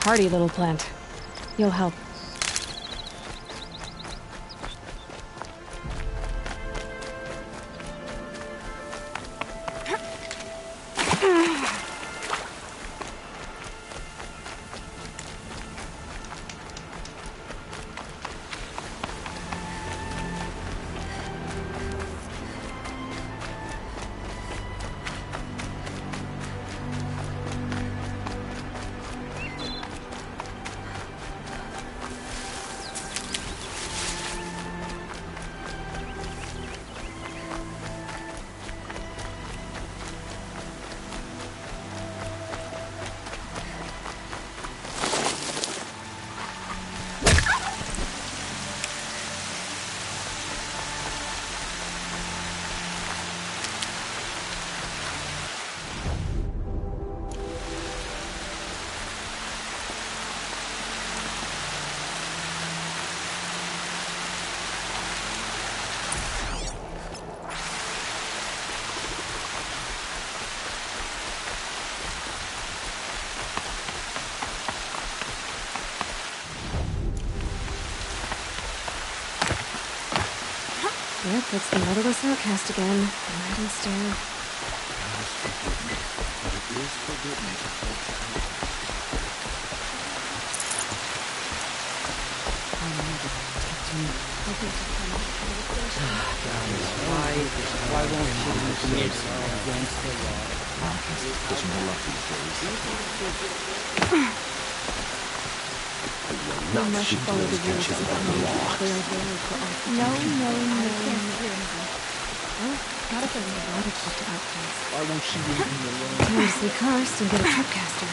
Hardy little plant. You'll help. Yep, it's the odorless outcast again. Right and stare. Why won't she be against the law? Doesn't know luck these days. We must follow the rules of the law. They are very for us. No. Well, gotta bring the water to outcasts. Why won't she leave me alone? Time to see Karst and get a tripcaster.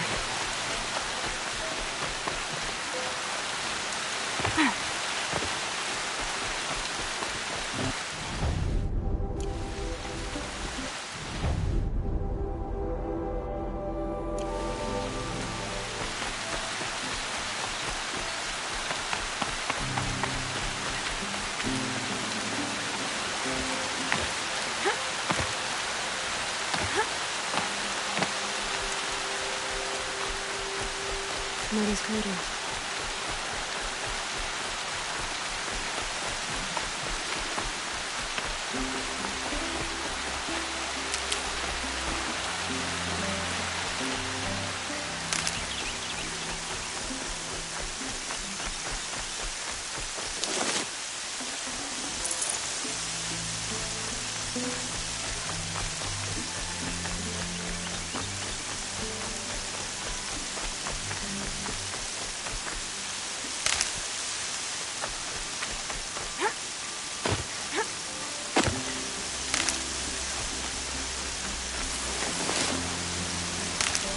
Arana's crater.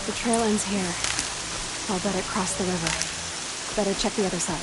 The trail ends here. I'll better cross the river. Better check the other side.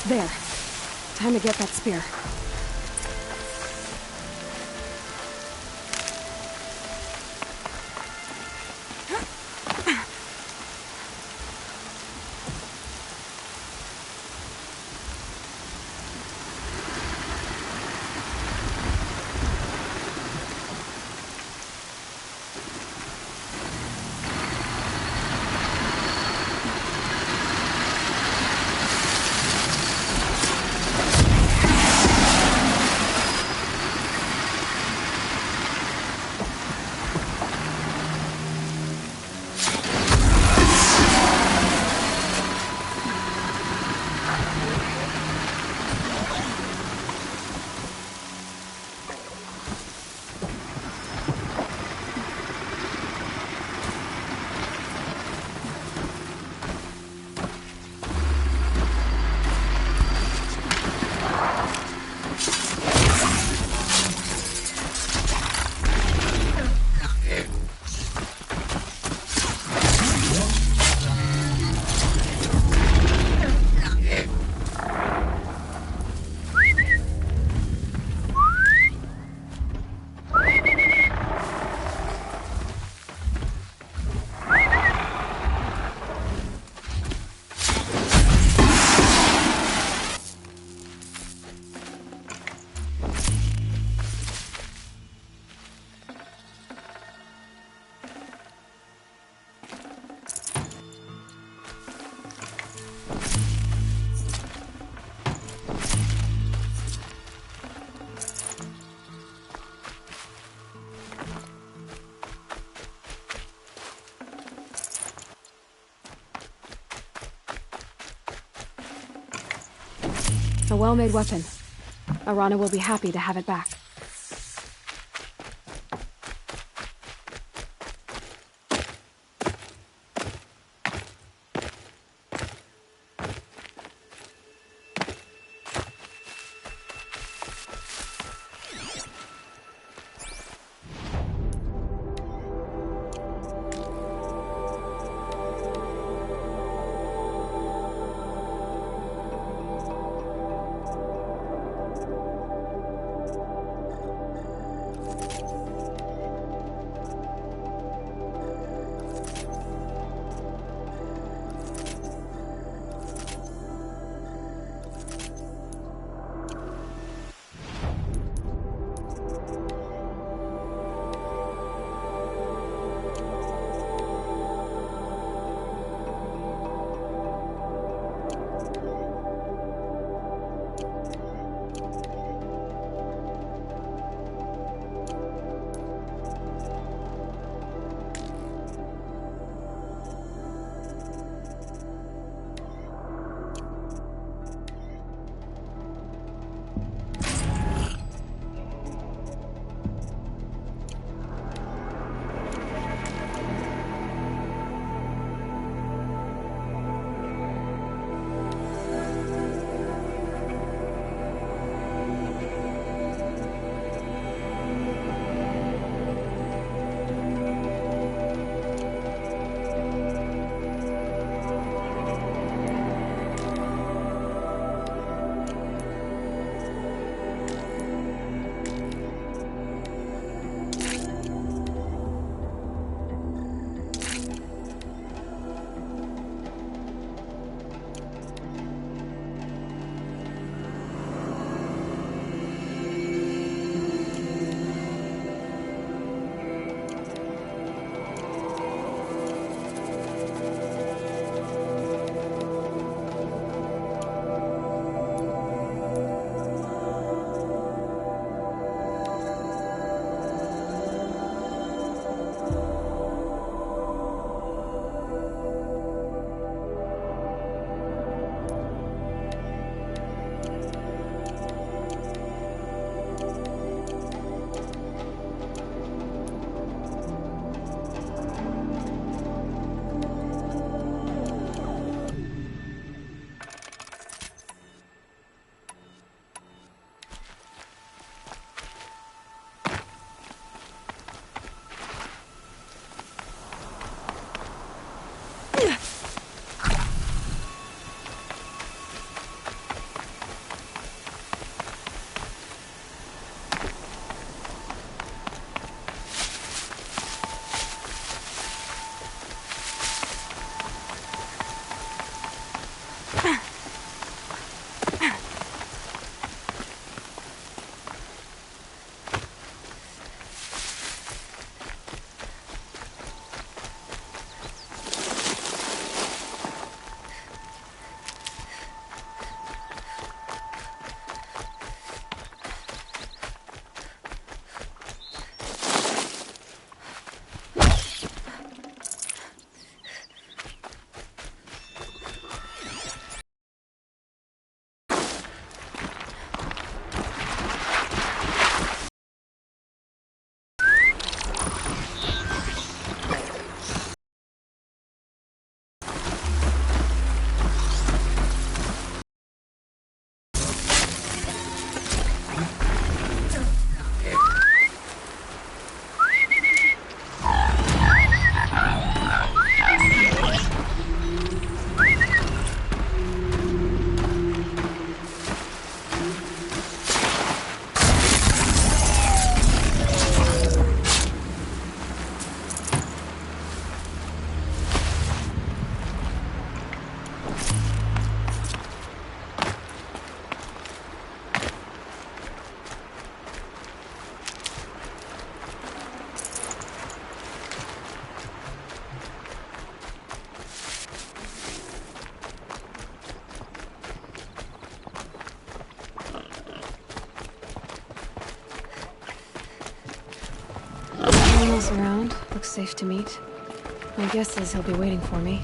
There. Time to get that spear. A well-made weapon. Arana will be happy to have it back. one else around. Looks safe to meet. My guess is he'll be waiting for me.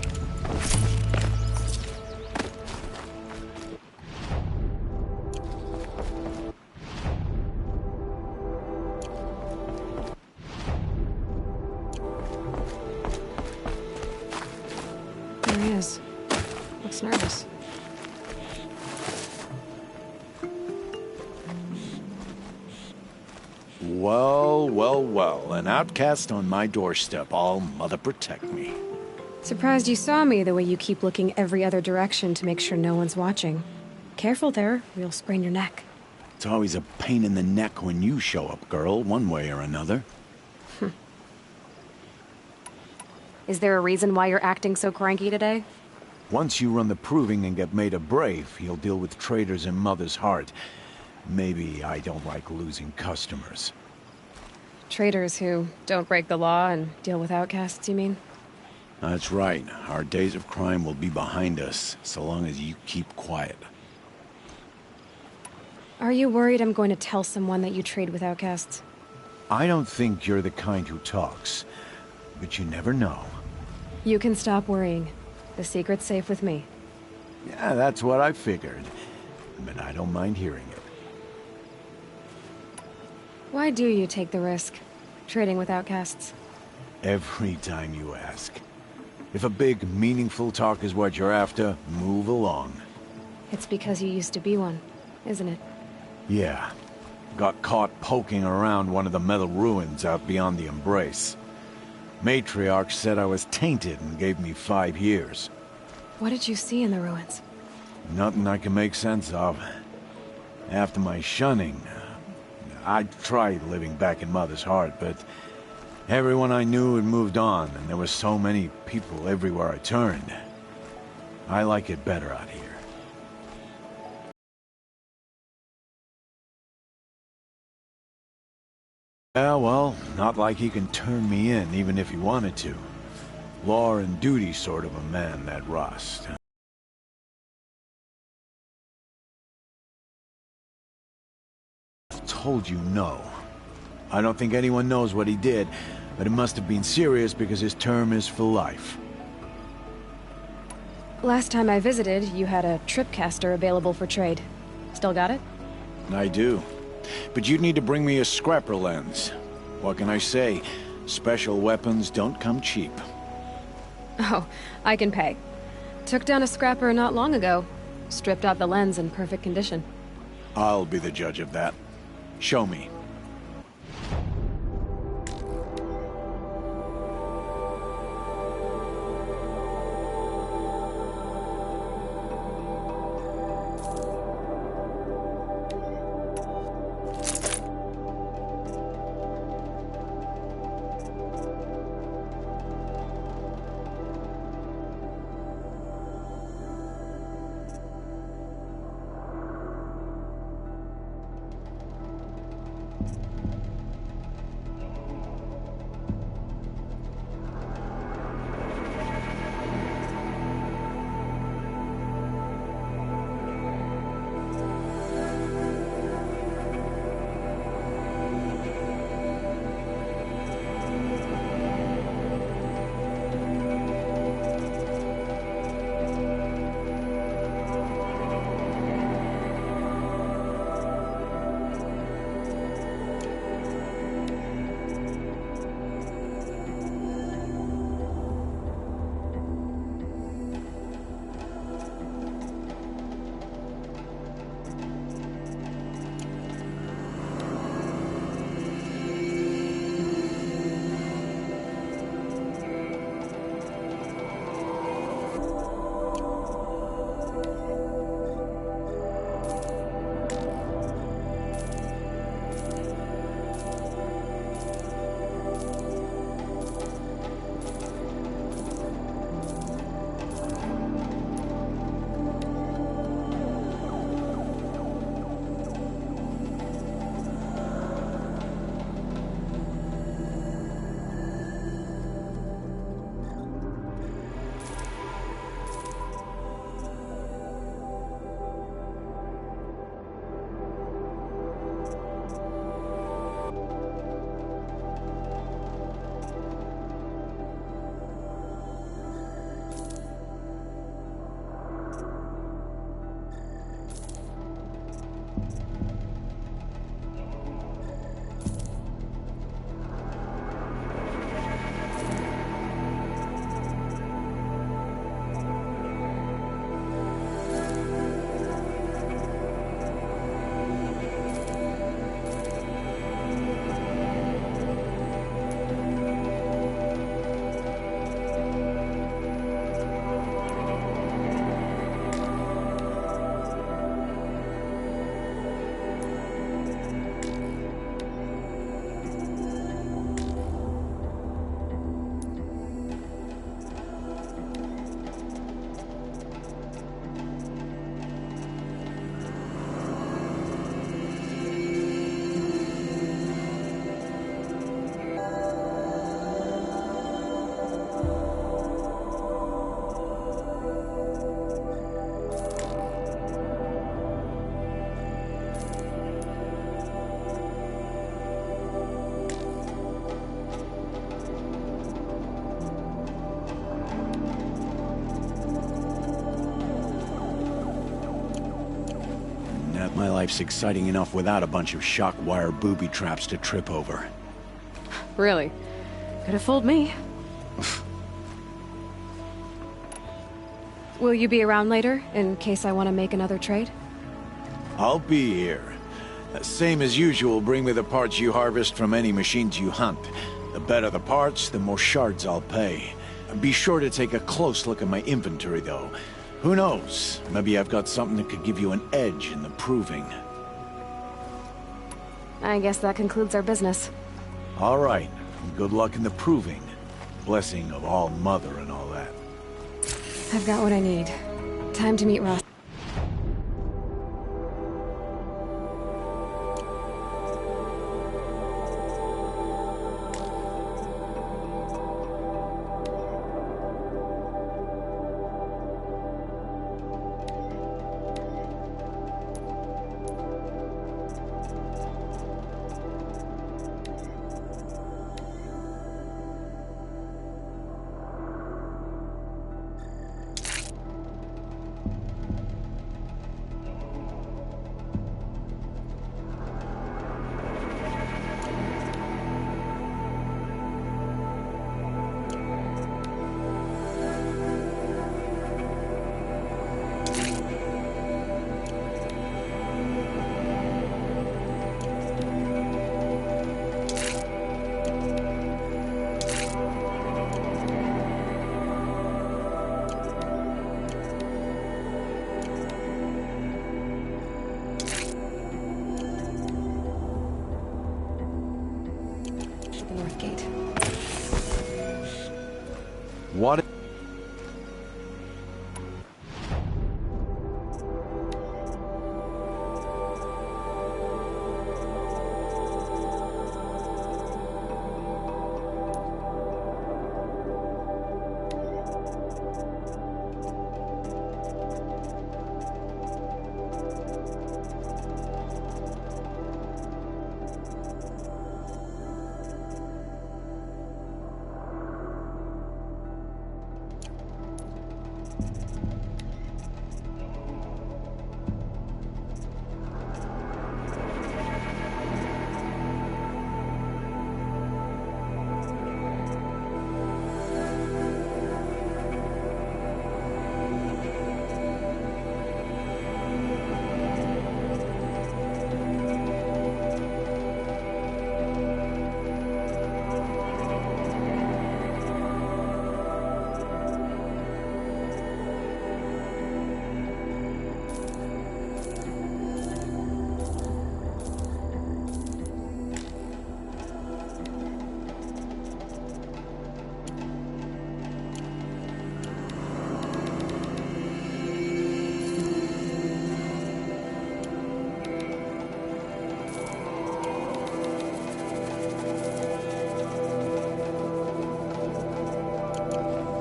There he is. Looks nervous. Well, well, well. An outcast on my doorstep. All mother protect me. Surprised you saw me the way you keep looking every other direction to make sure no one's watching. Careful there, or you'll sprain your neck. It's always a pain in the neck when you show up, girl, one way or another. Is there a reason why you're acting so cranky today? Once you run the proving and get made a brave, you'll deal with traitors in Mother's heart. Maybe I don't like losing customers. Traitors who don't break the law and deal with outcasts, you mean? That's right. Our days of crime will be behind us, so long as you keep quiet. Are you worried I'm going to tell someone that you trade with outcasts? I don't think you're the kind who talks, but you never know. You can stop worrying. The secret's safe with me. Yeah, that's what I figured. But I don't mind hearing it. Why do you take the risk, trading with outcasts? Every time you ask. If a big, meaningful talk is what you're after, move along. It's because you used to be one, isn't it? Yeah. Got caught poking around one of the metal ruins out beyond the Embrace. Matriarch said I was tainted and gave me 5 years. What did you see in the ruins? Nothing I can make sense of. After my shunning, I tried living back in Mother's heart, but everyone I knew had moved on, and there were so many people everywhere I turned. I like it better out here. Yeah, well, not like he can turn me in, even if he wanted to. Law and duty sort of a man, that Rust. Told you no. I don't think anyone knows what he did, but it must have been serious because his term is for life. Last time I visited, you had a tripcaster available for trade. Still got it? I do. But you'd need to bring me a scrapper lens. What can I say? Special weapons don't come cheap. Oh, I can pay. Took down a scrapper not long ago. Stripped out the lens in perfect condition. I'll be the judge of that. Show me. life's exciting enough without a bunch of shock wire booby traps to trip over. Really? Could have fooled me. Will you be around later, in case I want to make another trade? I'll be here. Same as usual, bring me the parts you harvest from any machines you hunt. The better the parts, the more shards I'll pay. Be sure to take a close look at my inventory, though. Who knows? Maybe I've got something that could give you an edge in the proving. I guess that concludes our business. All right. Good luck in the proving. Blessing of All Mother and all that. I've got what I need. Time to meet Ross. North Gate. What?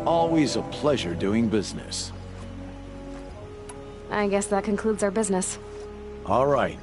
Always a pleasure doing business. I guess that concludes our business. All right.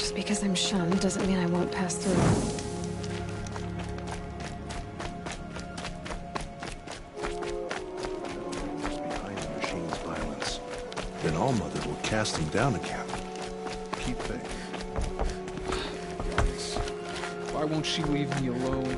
Just because I'm shunned doesn't mean I won't pass through. Behind the machine's violence. Then All-Mother will cast him down again. Keep faith. Why won't she leave me alone?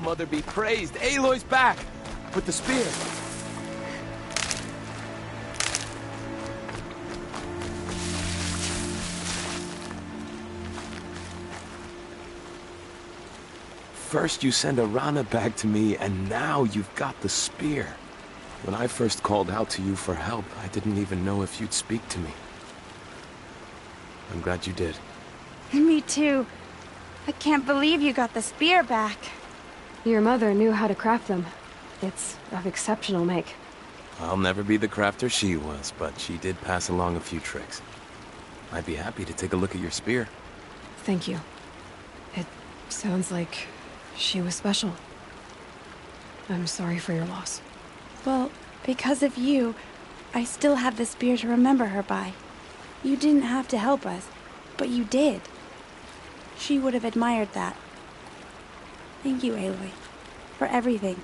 All-Mother be praised. Aloy's back! With the spear. First you send Arana back to me, and now you've got the spear. When I first called out to you for help, I didn't even know if you'd speak to me. I'm glad you did. Me too. I can't believe you got the spear back. Your mother knew how to craft them. It's of exceptional make. I'll never be the crafter she was, but she did pass along a few tricks. I'd be happy to take a look at your spear. Thank you. It sounds like she was special. I'm sorry for your loss. Well, because of you, I still have the spear to remember her by. You didn't have to help us, but you did. She would have admired that. Thank you, Aloy, for everything.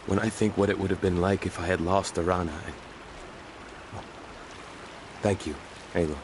When I think what it would have been like if I had lost Arana, well, thank you, Aloy.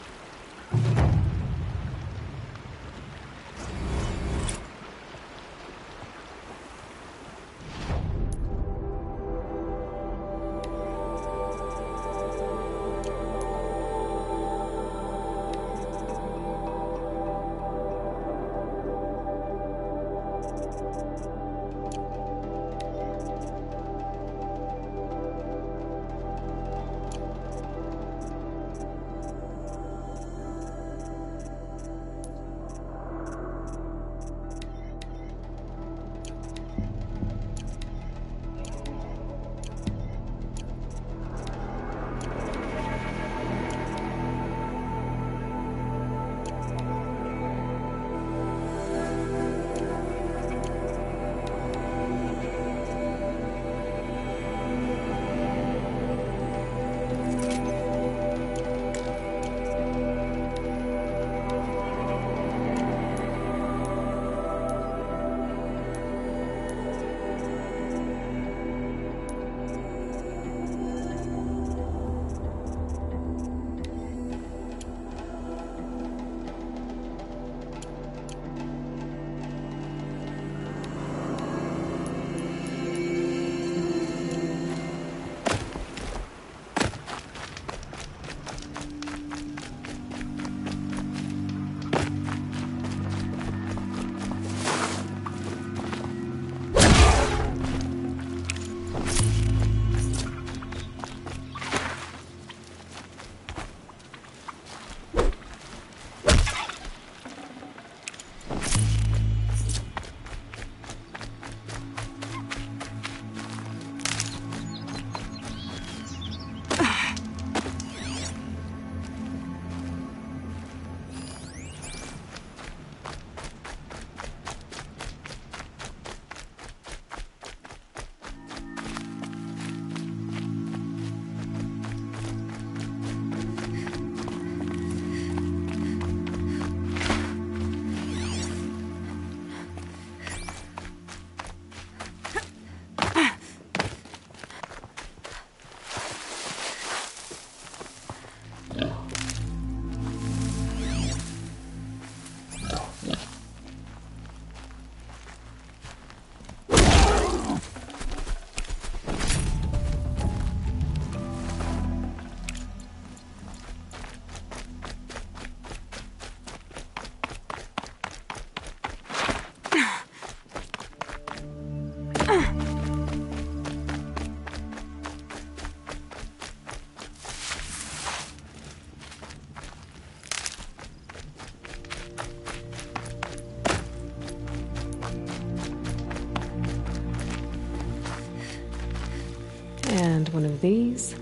And one of these.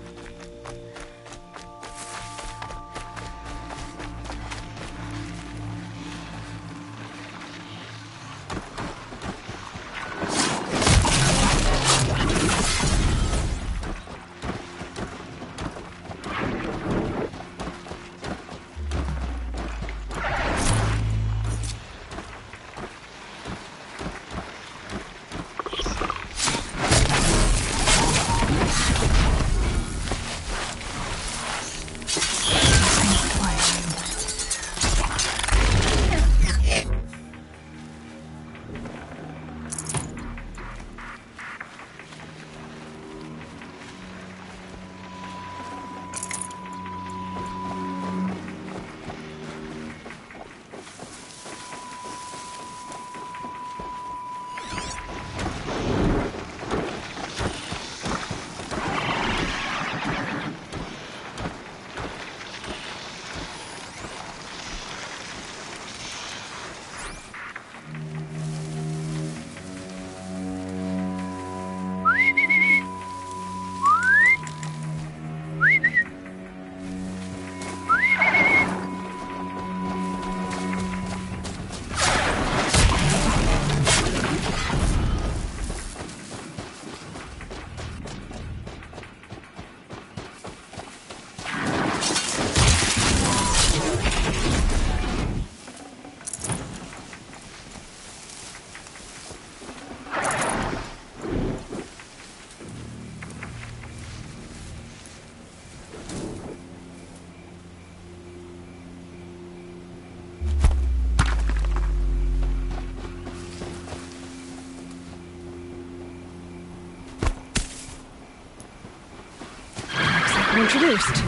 Introduced.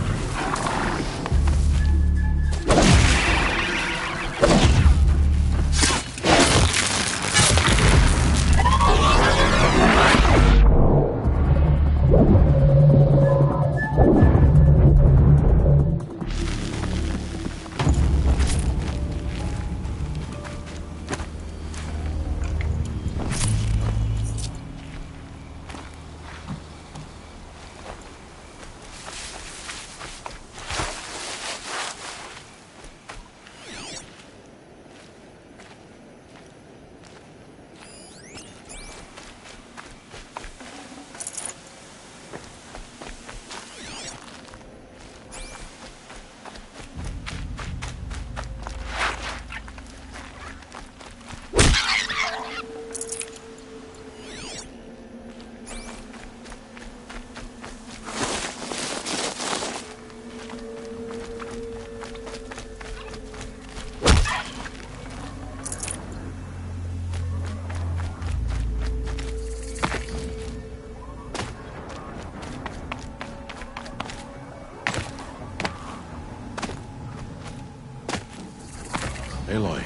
Aloy,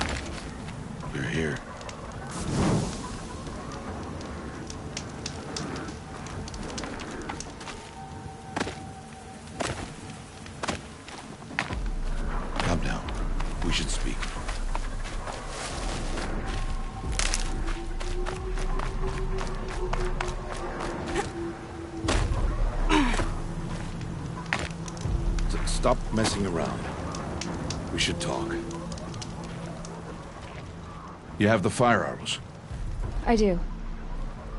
you're here. Calm down. We should speak. Stop messing around. We should talk. You have the fire arrows. I do.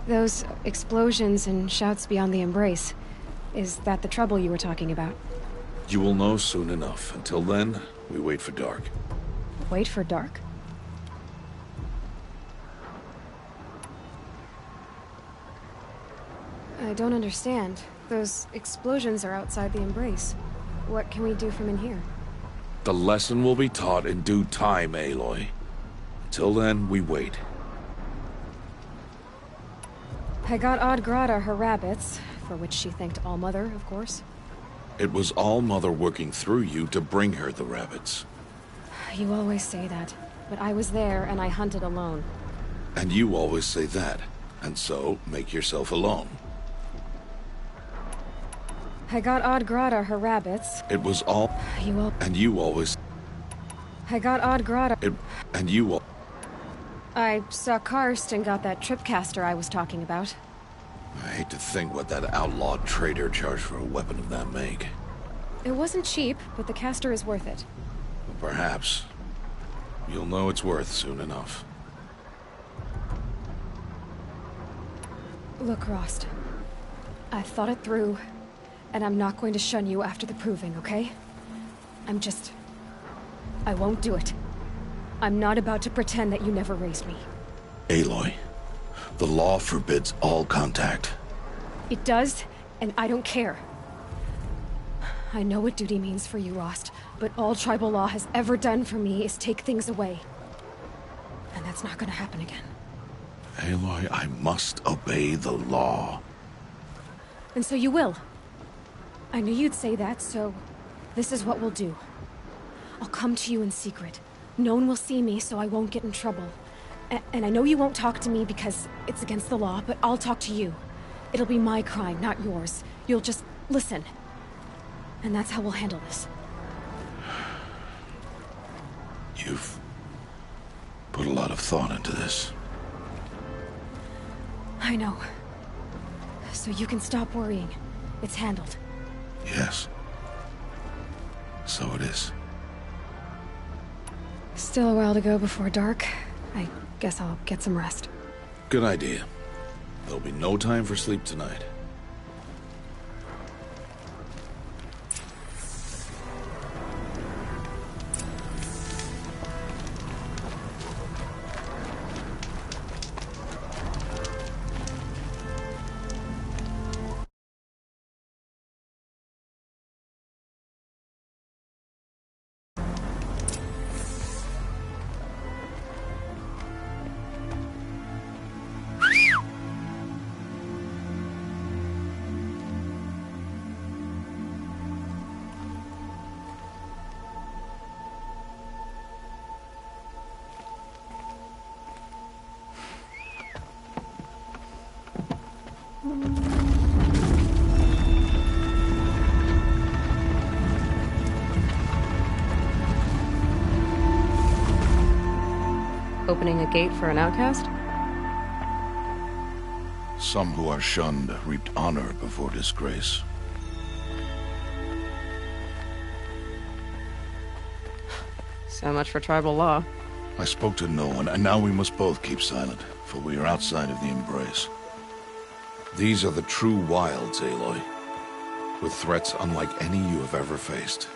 Those explosions and shouts beyond the embrace. Is that the trouble you were talking about? You will know soon enough. Until then, we wait for dark. Wait for dark? I don't understand. Those explosions are outside the embrace. What can we do from in here? The lesson will be taught in due time, Aloy. Till then, we wait. I got Odd Grata her rabbits, for which she thanked All-Mother, of course. It was All-Mother working through you to bring her the rabbits. You always say that, but I was there and I hunted alone. And you always say that, and so make yourself alone. I got Odd Grata her rabbits. It was all... And you always... I got Odd Grata... And you all... I saw Karst and got that tripcaster I was talking about. I hate to think what that outlawed trader charged for a weapon of that make. It wasn't cheap, but the caster is worth it. Perhaps. You'll know it's worth soon enough. Look, Rost. I've thought it through, and I'm not going to shun you after the proving, okay? I won't do it. I'm not about to pretend that you never raised me. Aloy, the law forbids all contact. It does, and I don't care. I know what duty means for you, Rost, but all tribal law has ever done for me is take things away. And that's not gonna happen again. Aloy, I must obey the law. And so you will. I knew you'd say that, so this is what we'll do. I'll come to you in secret. No one will see me, so I won't get in trouble. And I know you won't talk to me because it's against the law, but I'll talk to you. It'll be my crime, not yours. You'll just listen. And that's how we'll handle this. You've put a lot of thought into this. I know. So you can stop worrying. It's handled. Yes. So it is. Still a while to go before dark. I guess I'll get some rest. Good idea. There'll be no time for sleep tonight. opening a gate for an outcast? Some who are shunned reaped honor before disgrace. So much for tribal law. I spoke to no one, and now we must both keep silent, for we are outside of the embrace. These are the true wilds, Aloy, with threats unlike any you have ever faced.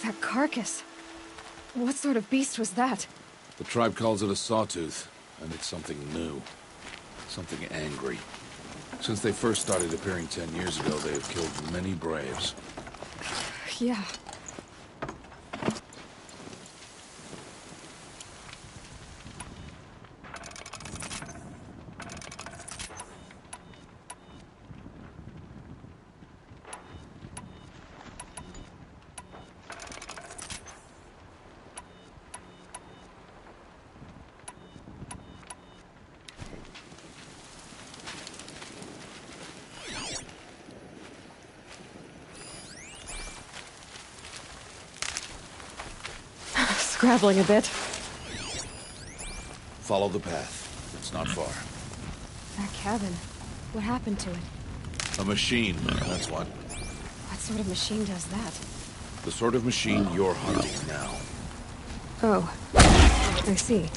That carcass. What sort of beast was that? The tribe calls it a sawtooth, and it's something new. Something angry. Since they first started appearing 10 years ago, they have killed many braves. Yeah. Scrabbling a bit. Follow the path. It's not far. That cabin. What happened to it? A machine, that's what. What sort of machine does that? The sort of machine you're hunting now. Oh. I see.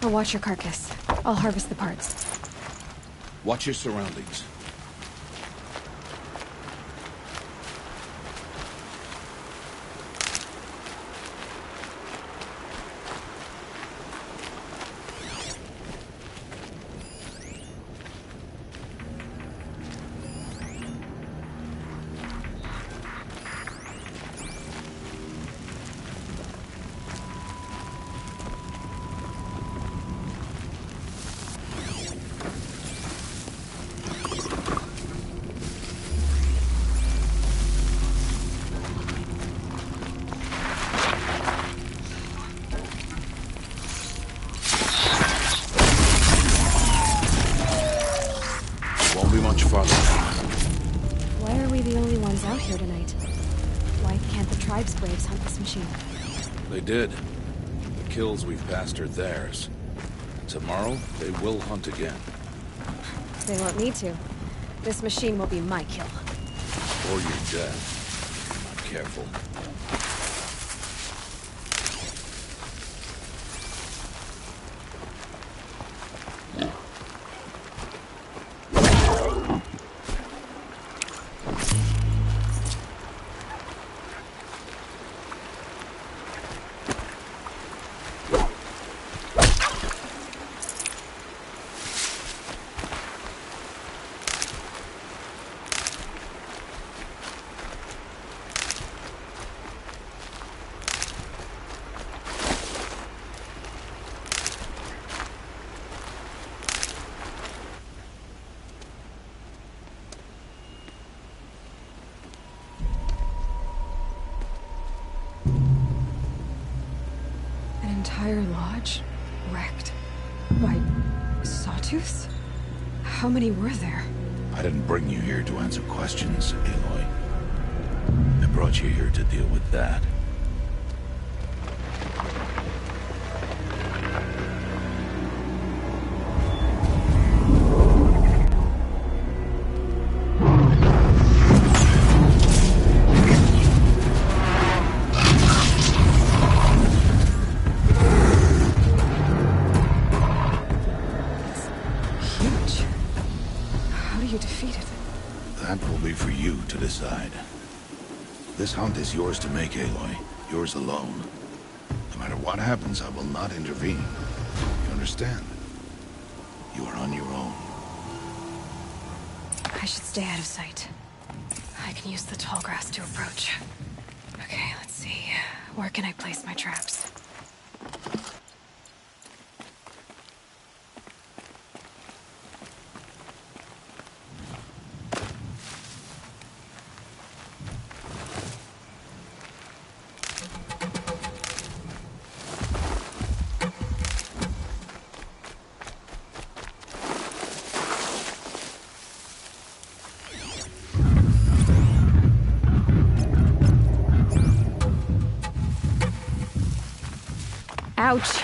I'll watch your carcass. I'll harvest the parts. Watch your surroundings. Why are we the only ones out here tonight? Why can't the tribe's braves hunt this machine? They did. The kills we've passed are theirs. Tomorrow, they will hunt again. They won't need to. This machine will be my kill. Or your death. Not careful. Entire lodge wrecked by sawtooths? How many were there? I didn't bring you here to answer questions, Aloy. I brought you here to deal with that. That will be for you to decide. This hunt is yours to make, Aloy. yours alone. No matter what happens, I will not intervene. You understand? You are on your own. I should stay out of sight. I can use the tall grass to approach. Okay, let's see. Where can I place my traps? Ouch.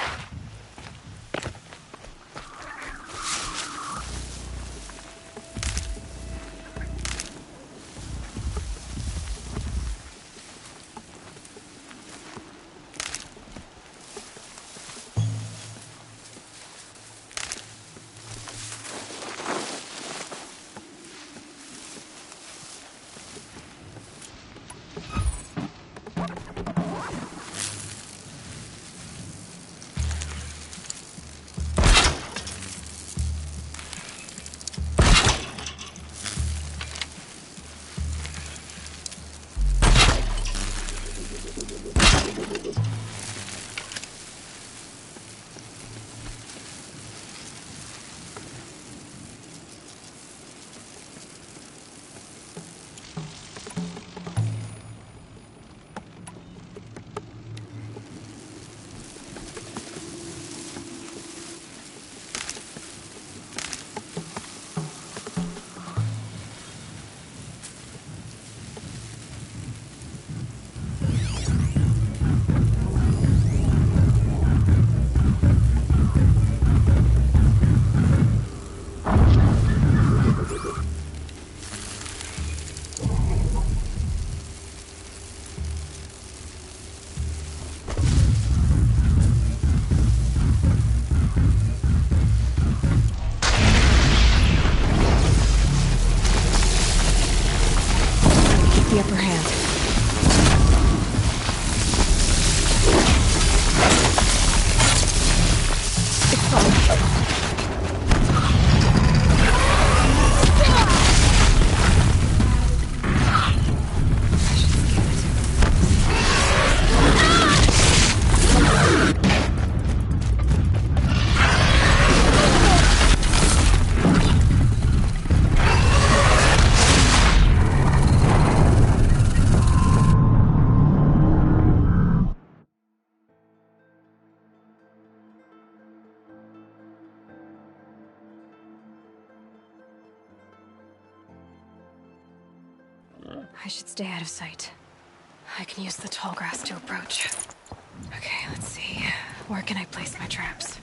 The upper hand. It's fine. I should stay out of sight. I can use the tall grass to approach. Okay, let's see. Where can I place my traps?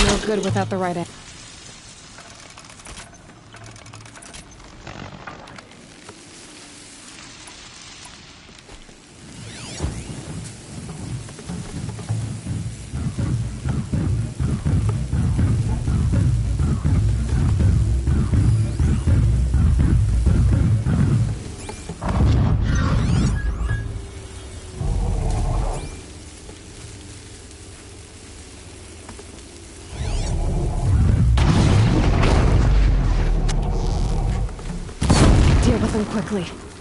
No good without the right end. quickly.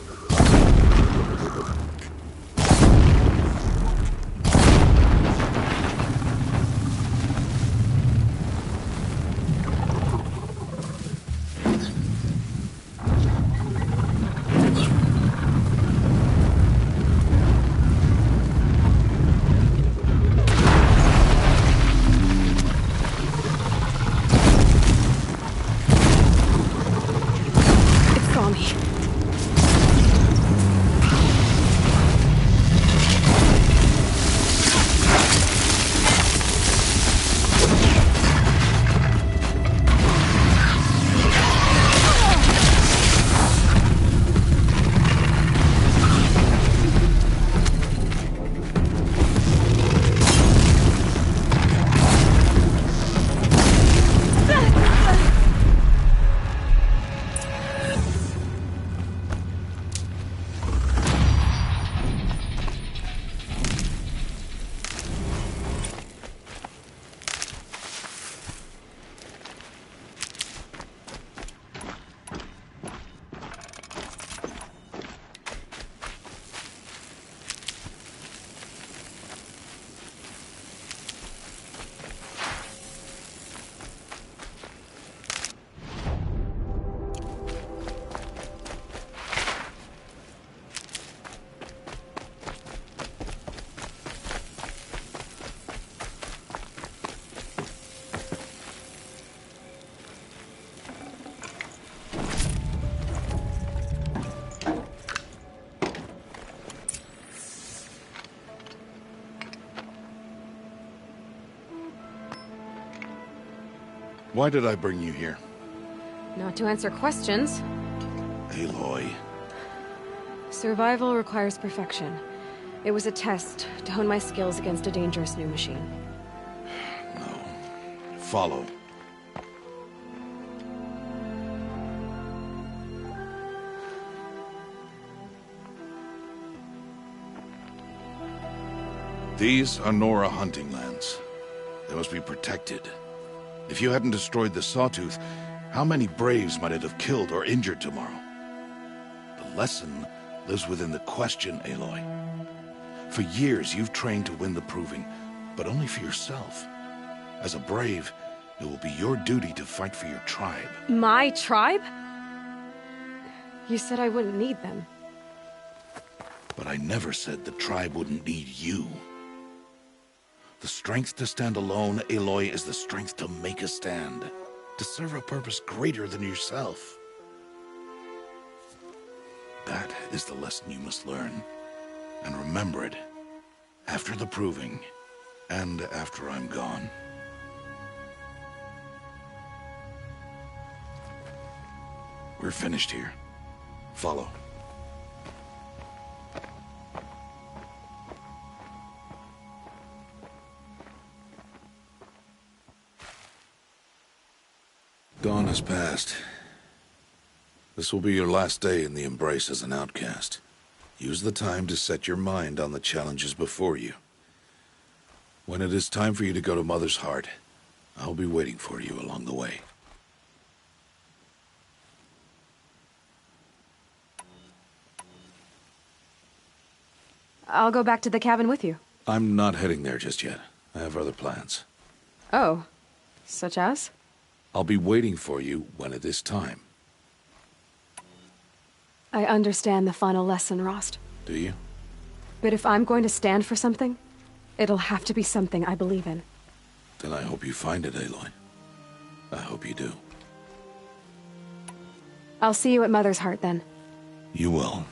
Why did I bring you here? Not to answer questions. Aloy. Survival requires perfection. It was a test to hone my skills against a dangerous new machine. No. Follow. These are Nora hunting lands. They must be protected. If you hadn't destroyed the Sawtooth, how many Braves might it have killed or injured tomorrow? The lesson lives within the question, Aloy. For years, you've trained to win the Proving, but only for yourself. As a Brave, it will be your duty to fight for your tribe. My tribe? You said I wouldn't need them. But I never said the tribe wouldn't need you. The strength to stand alone, Aloy, is the strength to make a stand. To serve a purpose greater than yourself. That is the lesson you must learn. And remember it. After the Proving. And after I'm gone. We're finished here. Follow. Dawn has passed. This will be your last day in the Embrace as an outcast. Use the time to set your mind on the challenges before you. When it is time for you to go to Mother's Heart, I'll be waiting for you along the way. I'll go back to the cabin with you. I'm not heading there just yet. I have other plans. Oh. Such as? I'll be waiting for you when it is time. I understand the final lesson, Rost. Do you? But if I'm going to stand for something, it'll have to be something I believe in. Then I hope you find it, Aloy. I hope you do. I'll see you at Mother's Heart, then. You will.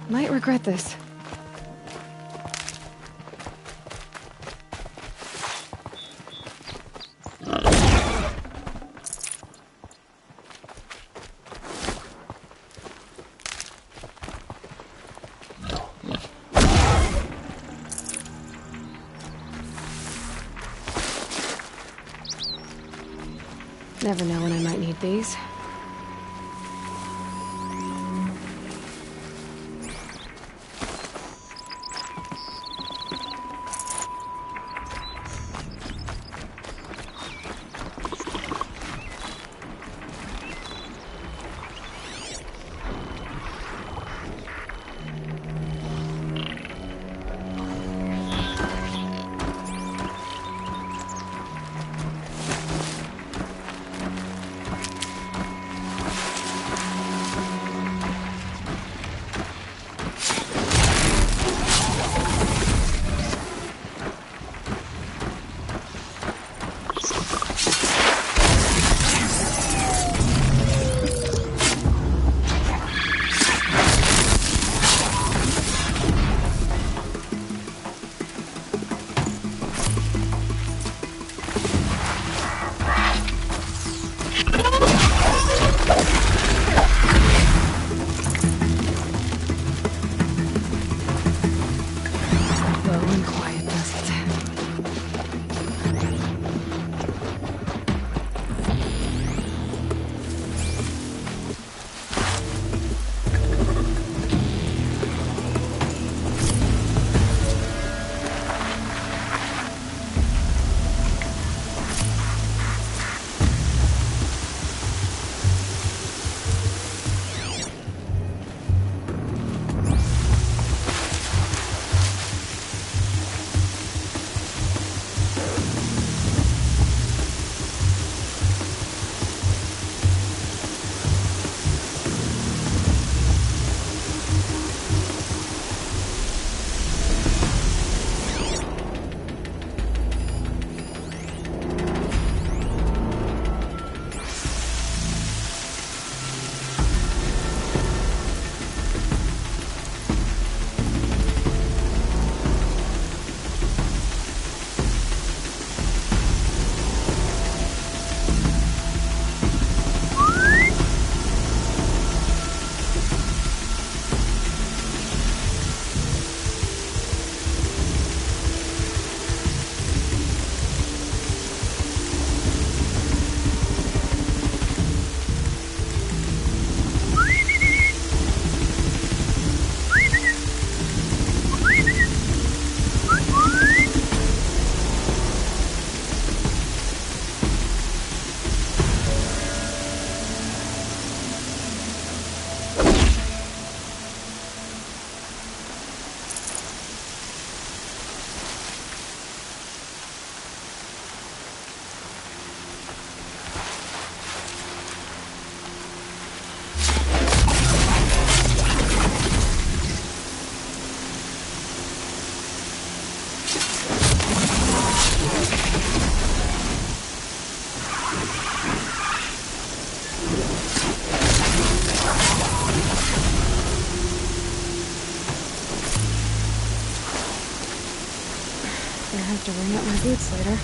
Might regret this. Never know when I might need these. have to ring up my boots later.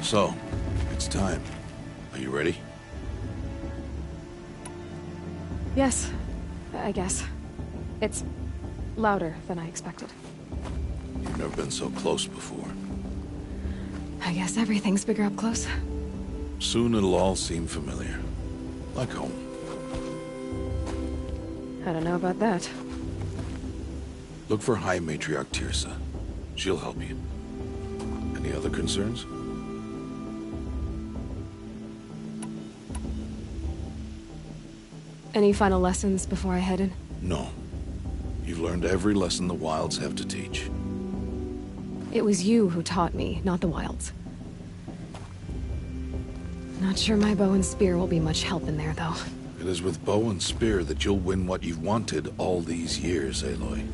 So, it's time. Are you ready? Yes, I guess. It's louder than I expected. You've never been so close before. I guess everything's bigger up close. Soon it'll all seem familiar. Like home. I don't know about that. Look for High Matriarch Tirsa. She'll help you. Any other concerns? Any final lessons before I head in? No. You've learned every lesson the Wilds have to teach. It was you who taught me, not the Wilds. Not sure my bow and spear will be much help in there, though. It is with bow and spear that you'll win what you've wanted all these years, Aloy.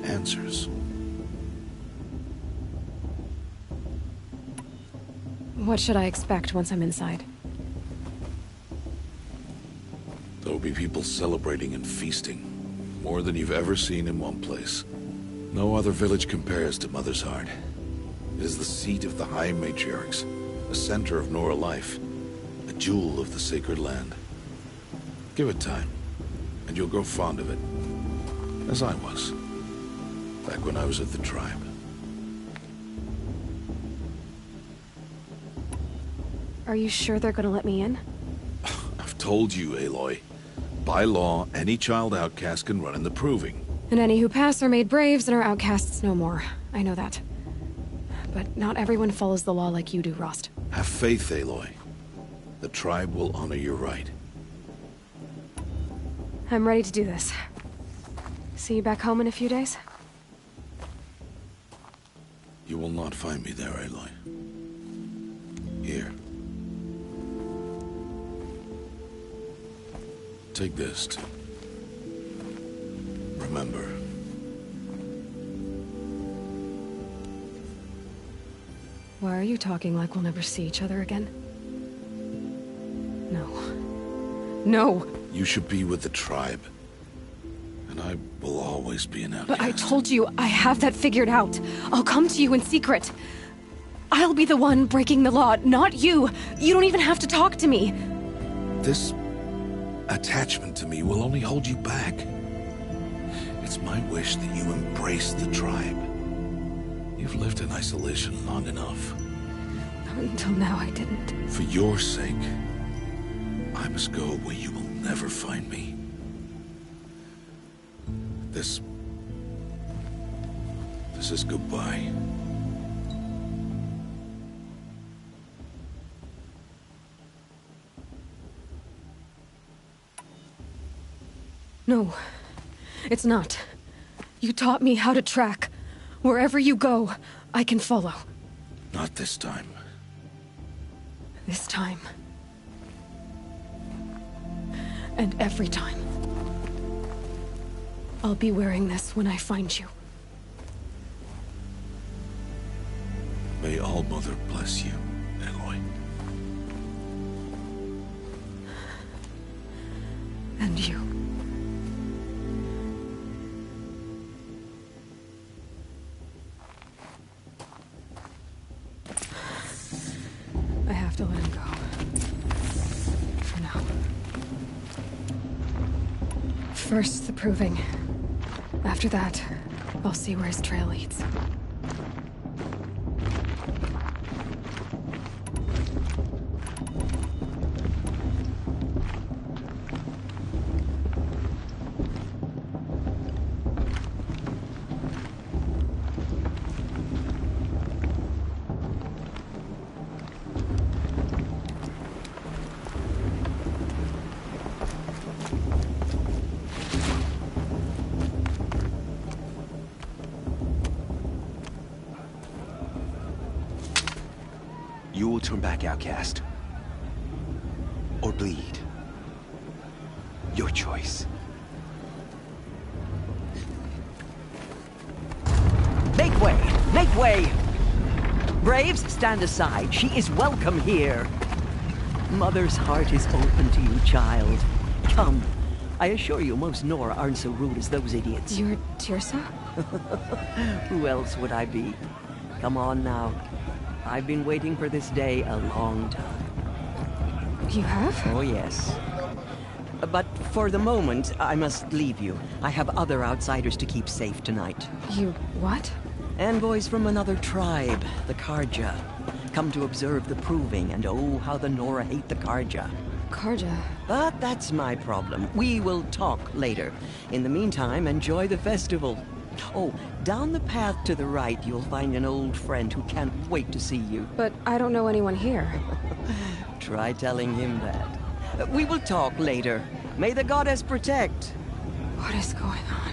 Answers. What should I expect once I'm inside? There will be people celebrating and feasting. More than you've ever seen in one place. No other village compares to Mother's Heart. It is the seat of the High Matriarchs, a center of Nora life, a jewel of the sacred land. Give it time, and you'll grow fond of it. As I was, back when I was at the tribe. Are you sure they're gonna let me in? I've told you, Aloy. By law, any child outcast can run in the Proving. And any who pass are made braves and are outcasts no more. I know that. But not everyone follows the law like you do, Rost. Have faith, Aloy. The tribe will honor your right. I'm ready to do this. See you back home in a few days? You will not find me there, Aloy. Here. Take this to remember. Why are you talking like we'll never see each other again? No. No! You should be with the tribe. And I will always be an outcast. But I told you, I have that figured out. I'll come to you in secret. I'll be the one breaking the law, not you. You don't even have to talk to me. This attachment to me will only hold you back. It's my wish that you embrace the tribe. You've lived in isolation long enough. Until now, I didn't. For your sake, I must go where you will never find me. This is goodbye. No, it's not. You taught me how to track. Wherever you go, I can follow. Not this time. This time. And every time. I'll be wearing this when I find you. May All-Mother bless you, Aloy. And you. I have to let him go. For now. First, the Proving. After that, I'll see where his trail leads. You will turn back, outcast. Or bleed. Your choice. Make way! Make way! Braves, stand aside. She is welcome here. Mother's heart is open to you, child. Come. I assure you, most Nora aren't so rude as those idiots. You're Tirsa? Who else would I be? Come on now. I've been waiting for this day a long time. You have? Oh, yes. But for the moment, I must leave you. I have other outsiders to keep safe tonight. You what? Envoys from another tribe, the Karja. Come to observe the proving, and oh, how the Nora hate the Karja. Karja. But that's my problem. We will talk later. In the meantime, enjoy the festival. Oh, down the path to the right, you'll find an old friend who can't wait to see you. But I don't know anyone here. Try telling him that. We will talk later. May the goddess protect. What is going on?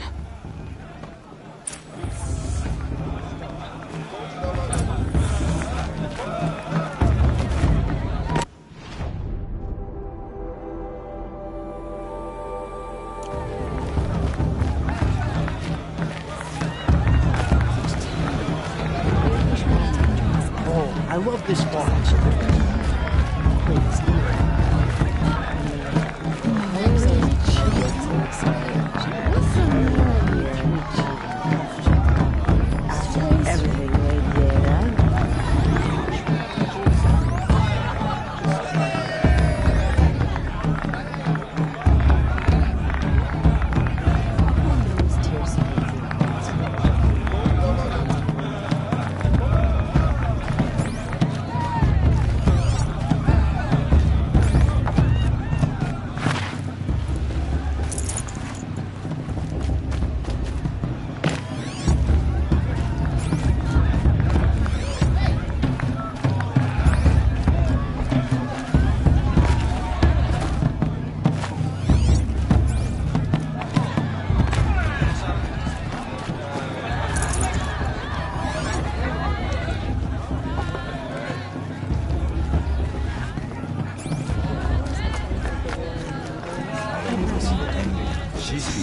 I love this box. Everything they did,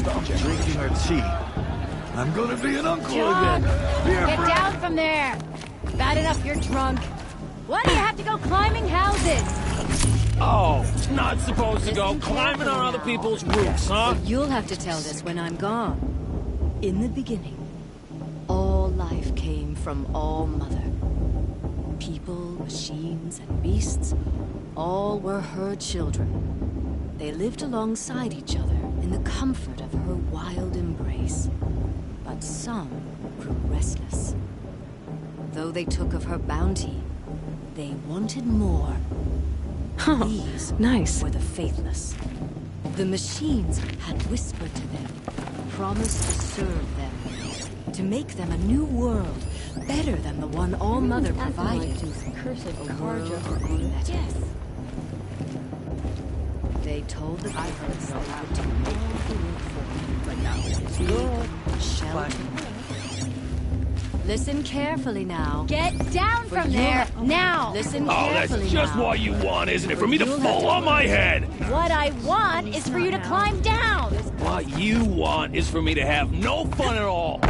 Stop drinking her tea. I'm gonna be an uncle John, again. get down from there. Bad enough you're drunk. Why do you have to go climbing houses? Oh, not supposed to go climbing on other people's roofs, huh? You'll have to tell this when I'm gone. In the beginning, all life came from All Mother. People, machines, and beasts, all were her children. They lived alongside each other in the comfort of her wild embrace. But some grew restless. Though they took of her bounty, they wanted more. Oh, These nice. were the faithless. The machines had whispered to them, promised to serve them, to make them a new world, better than the one All Mother provided. A world better. Yes. They told the pilots they were to make the world for them. Food, shelter. Listen carefully now. Get down from there, now! Listen Oh, carefully that's just now. what you want, isn't it? For me to fall on my head! What I want is for you to climb down! What you want is for me to have no fun at all.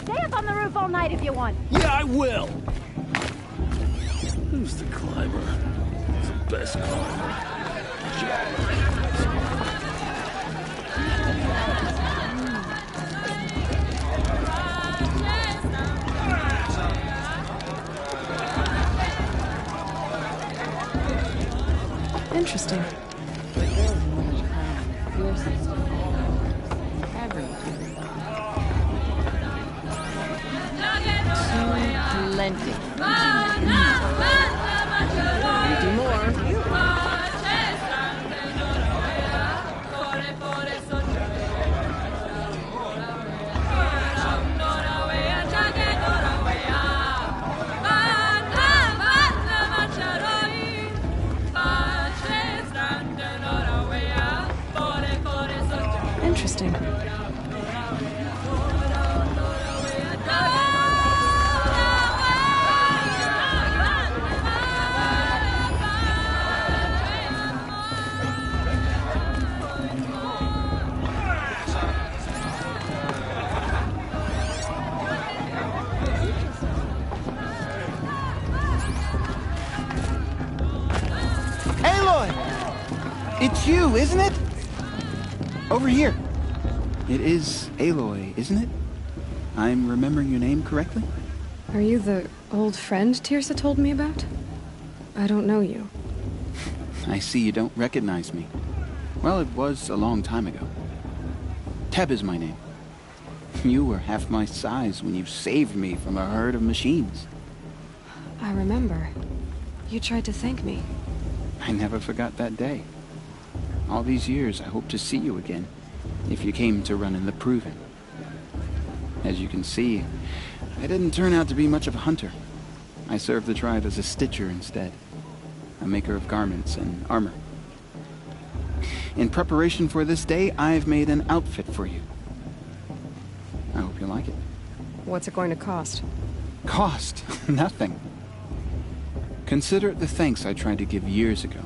Stay up on the roof all night if you want. Yeah, I will. Who's the climber? Who's the best climber? Interesting. Plenty. Do more. Interesting. Aloy! It's you, isn't it? Over here. It is Aloy, isn't it? I'm remembering your name correctly? Are you the old friend Tirsa told me about? I don't know you. I see you don't recognize me. Well, it was a long time ago. Teb is my name. You were half my size when you saved me from a herd of machines. I remember. You tried to thank me. I never forgot that day. All these years, I hope to see you again, if you came to run in the Proven. As you can see, I didn't turn out to be much of a hunter. I served the tribe as a stitcher instead, a maker of garments and armor. In preparation for this day, I've made an outfit for you. I hope you like it. What's it going to cost? Cost? Nothing. Consider it the thanks I tried to give years ago.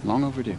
Long overdue.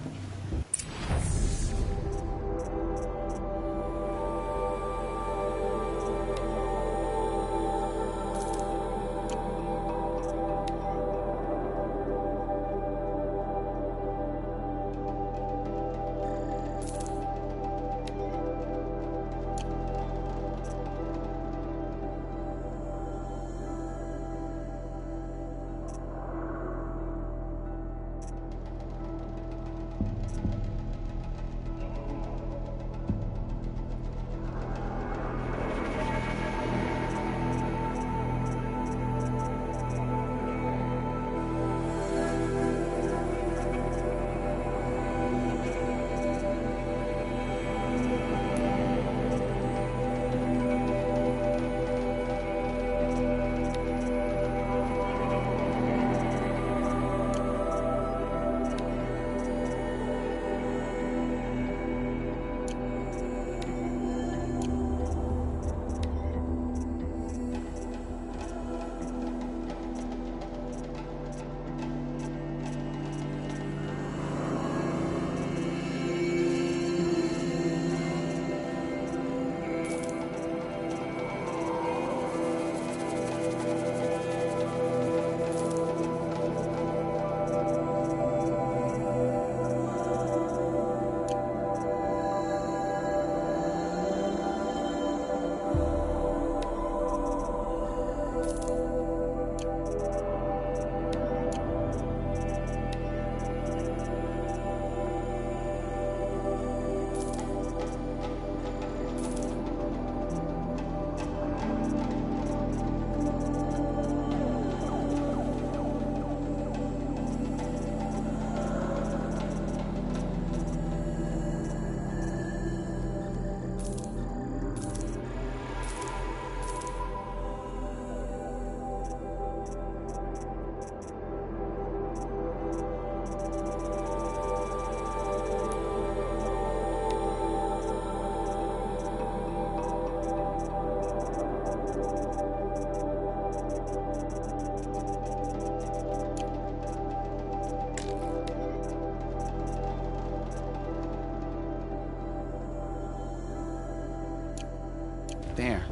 There.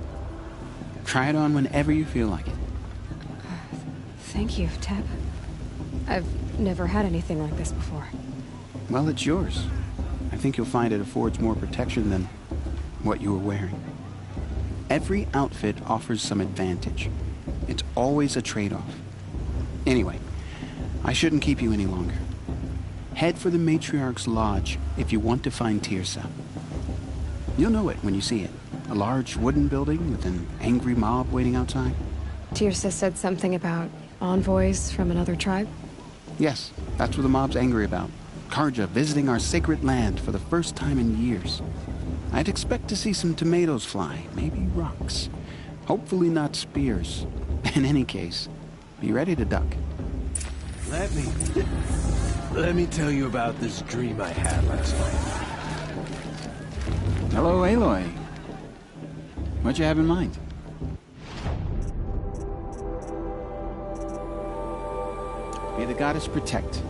Try it on whenever you feel like it. Thank you, Teb. I've never had anything like this before. Well, it's yours. I think you'll find it affords more protection than what you were wearing. Every outfit offers some advantage. It's always a trade-off. Anyway, I shouldn't keep you any longer. Head for the Matriarch's Lodge if you want to find Tirsa. You'll know it when you see it. A large wooden building with an angry mob waiting outside. Tirsa said something about envoys from another tribe? Yes, that's what the mob's angry about. Karja visiting our sacred land for the first time in years. I'd expect to see some tomatoes fly, maybe rocks. Hopefully not spears. In any case, be ready to duck. Let me tell you about this dream I had last night. Hello, Aloy. What'd you have in mind? May the goddess protect.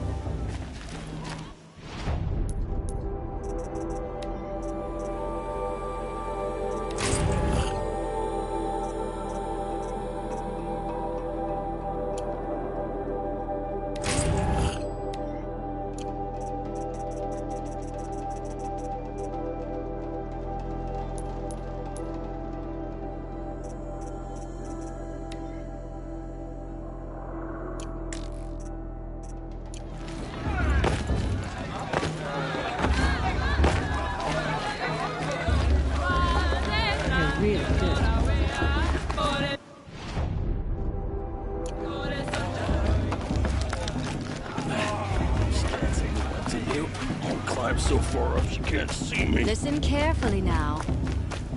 I'll climb so far up she can't see me. Listen carefully now,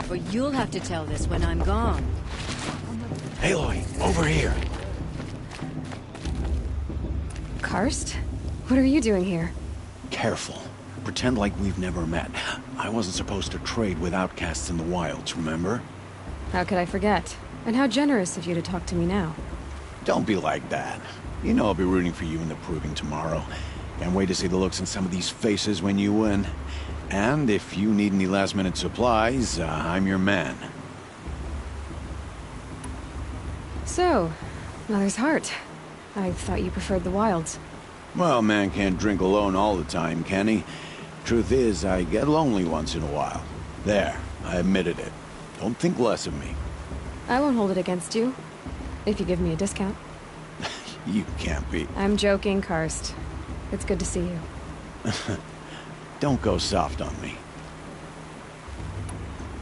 for you'll have to tell this when I'm gone. Aloy, over here. Karst? What are you doing here? Careful. Pretend like we've never met. I wasn't supposed to trade with outcasts in the wilds, remember? How could I forget? And how generous of you to talk to me now. Don't be like that. You know I'll be rooting for you in the proving tomorrow. Can't wait to see the looks on some of these faces when you win. And if you need any last-minute supplies, I'm your man. So, Mother's Heart. I thought you preferred the wilds. Well, man can't drink alone all the time, can he? Truth is, I get lonely once in a while. There, I admitted it. Don't think less of me. I won't hold it against you, if you give me a discount. You can't be. I'm joking, Karst. It's good to see you. Don't go soft on me.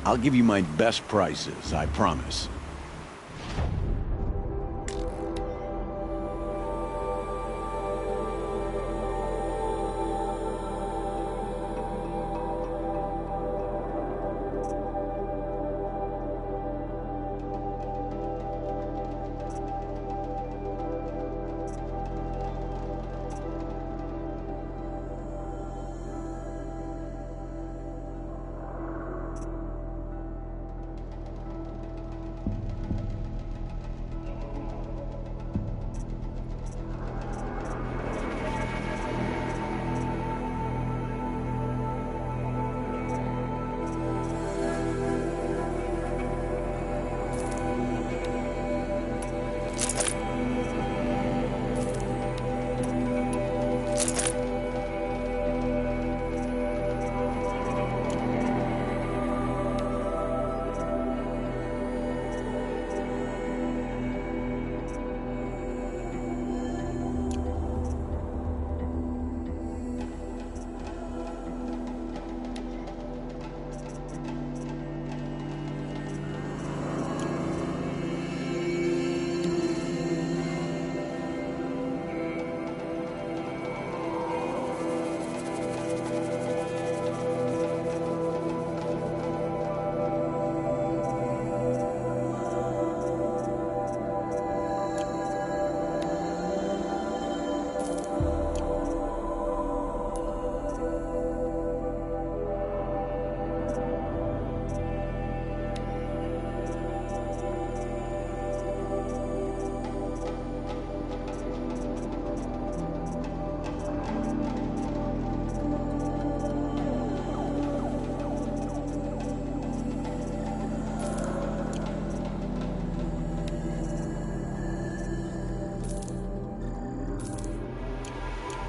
I'll give you my best prices, I promise.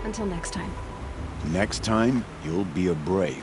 Until next time. Next time, you'll be a brave.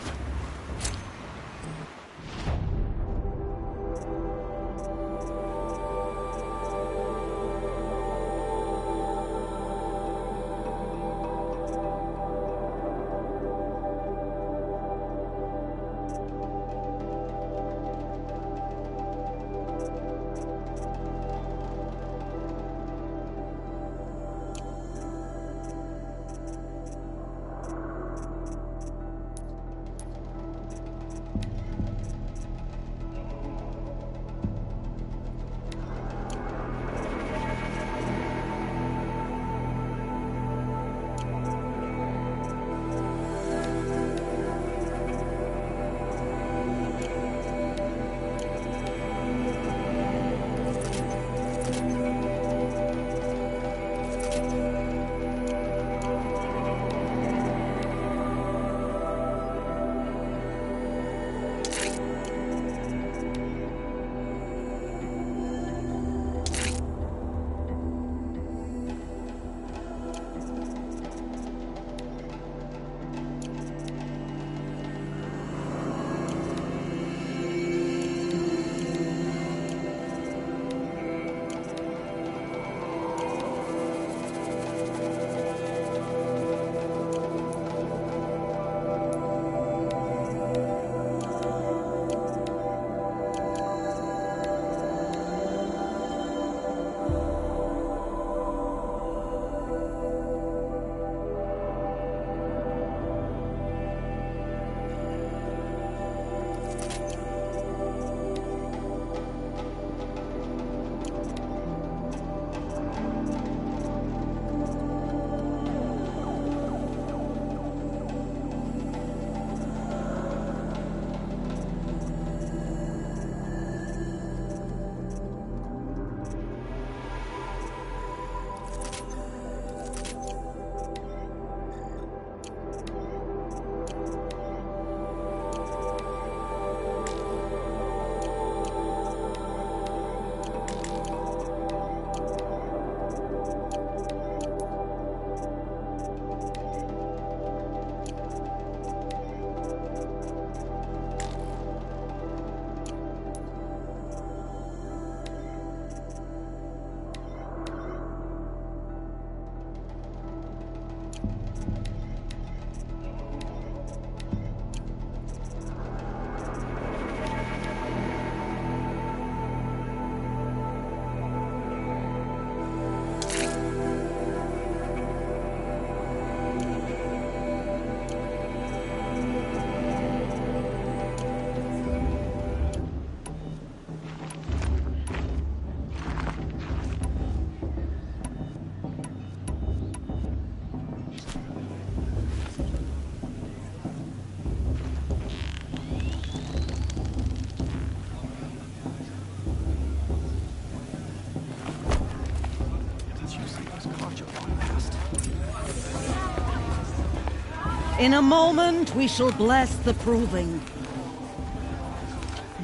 In a moment, we shall bless the proving.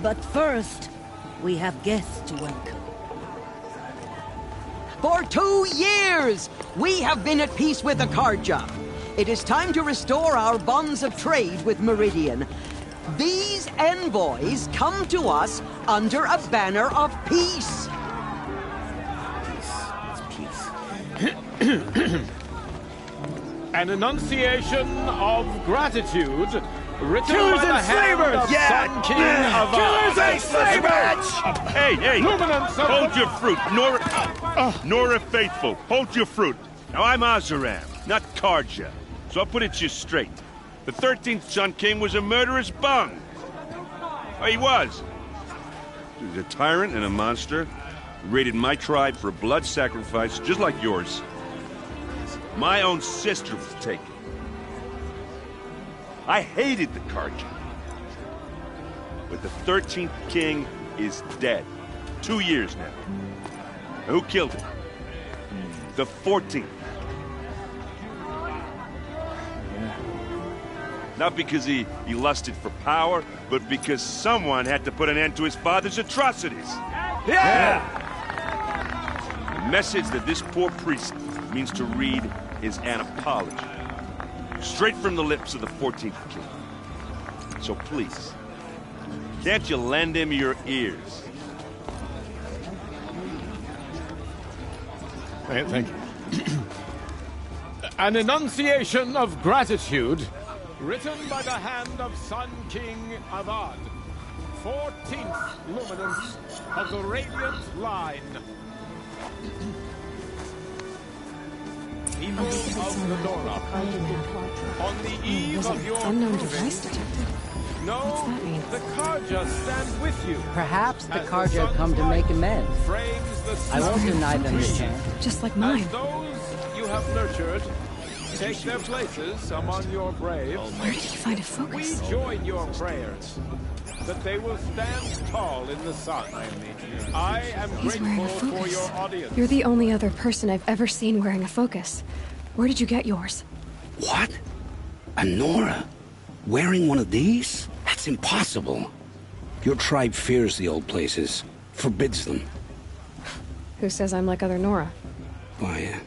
But first, we have guests to welcome. For 2 years, we have been at peace with Akarja. It is time to restore our bonds of trade with Meridian. These envoys come to us under a banner of peace. An enunciation of gratitude written Killers by the and hand slavers! of Sun King of Killers and slavers! Hey, hey! Luminance of Hold your fruit, Nora Faithful. Hold your fruit. Now I'm Azaram, not Karja, so I'll put it just straight. The 13th Sun King was a murderous bung. Oh, he was. He was a tyrant and a monster. He raided my tribe for a blood sacrifice, just like yours. My own sister was taken. I hated the Karja. But the 13th king is dead. 2 years now. And who killed him? The 14th. Not because he lusted for power, but because someone had to put an end to his father's atrocities. Yeah! The message that this poor priest means to read is an apology. Straight from the lips of the 14th king. So please, can't you lend him your ears? Thank you. An enunciation of gratitude written by the hand of Sun King Avad, 14th luminance of the Radiant Line. People of the Nora, on the eve of your unknown device detected. know the Karja stand with you. Perhaps the Karja come to make amends. I won't deny them this chance. Just like mine. As those you have nurtured take their places among your braves. Where did you find a focus? We join your prayers that they will stand tall in the sun. I am He's wearing grateful a for focus. your audience. You're the only other person I've ever seen wearing a focus. Where did you get yours? What? A Nora? Wearing one of these? That's impossible. Your tribe fears the old places, forbids them. Who says I'm like other Nora? Why,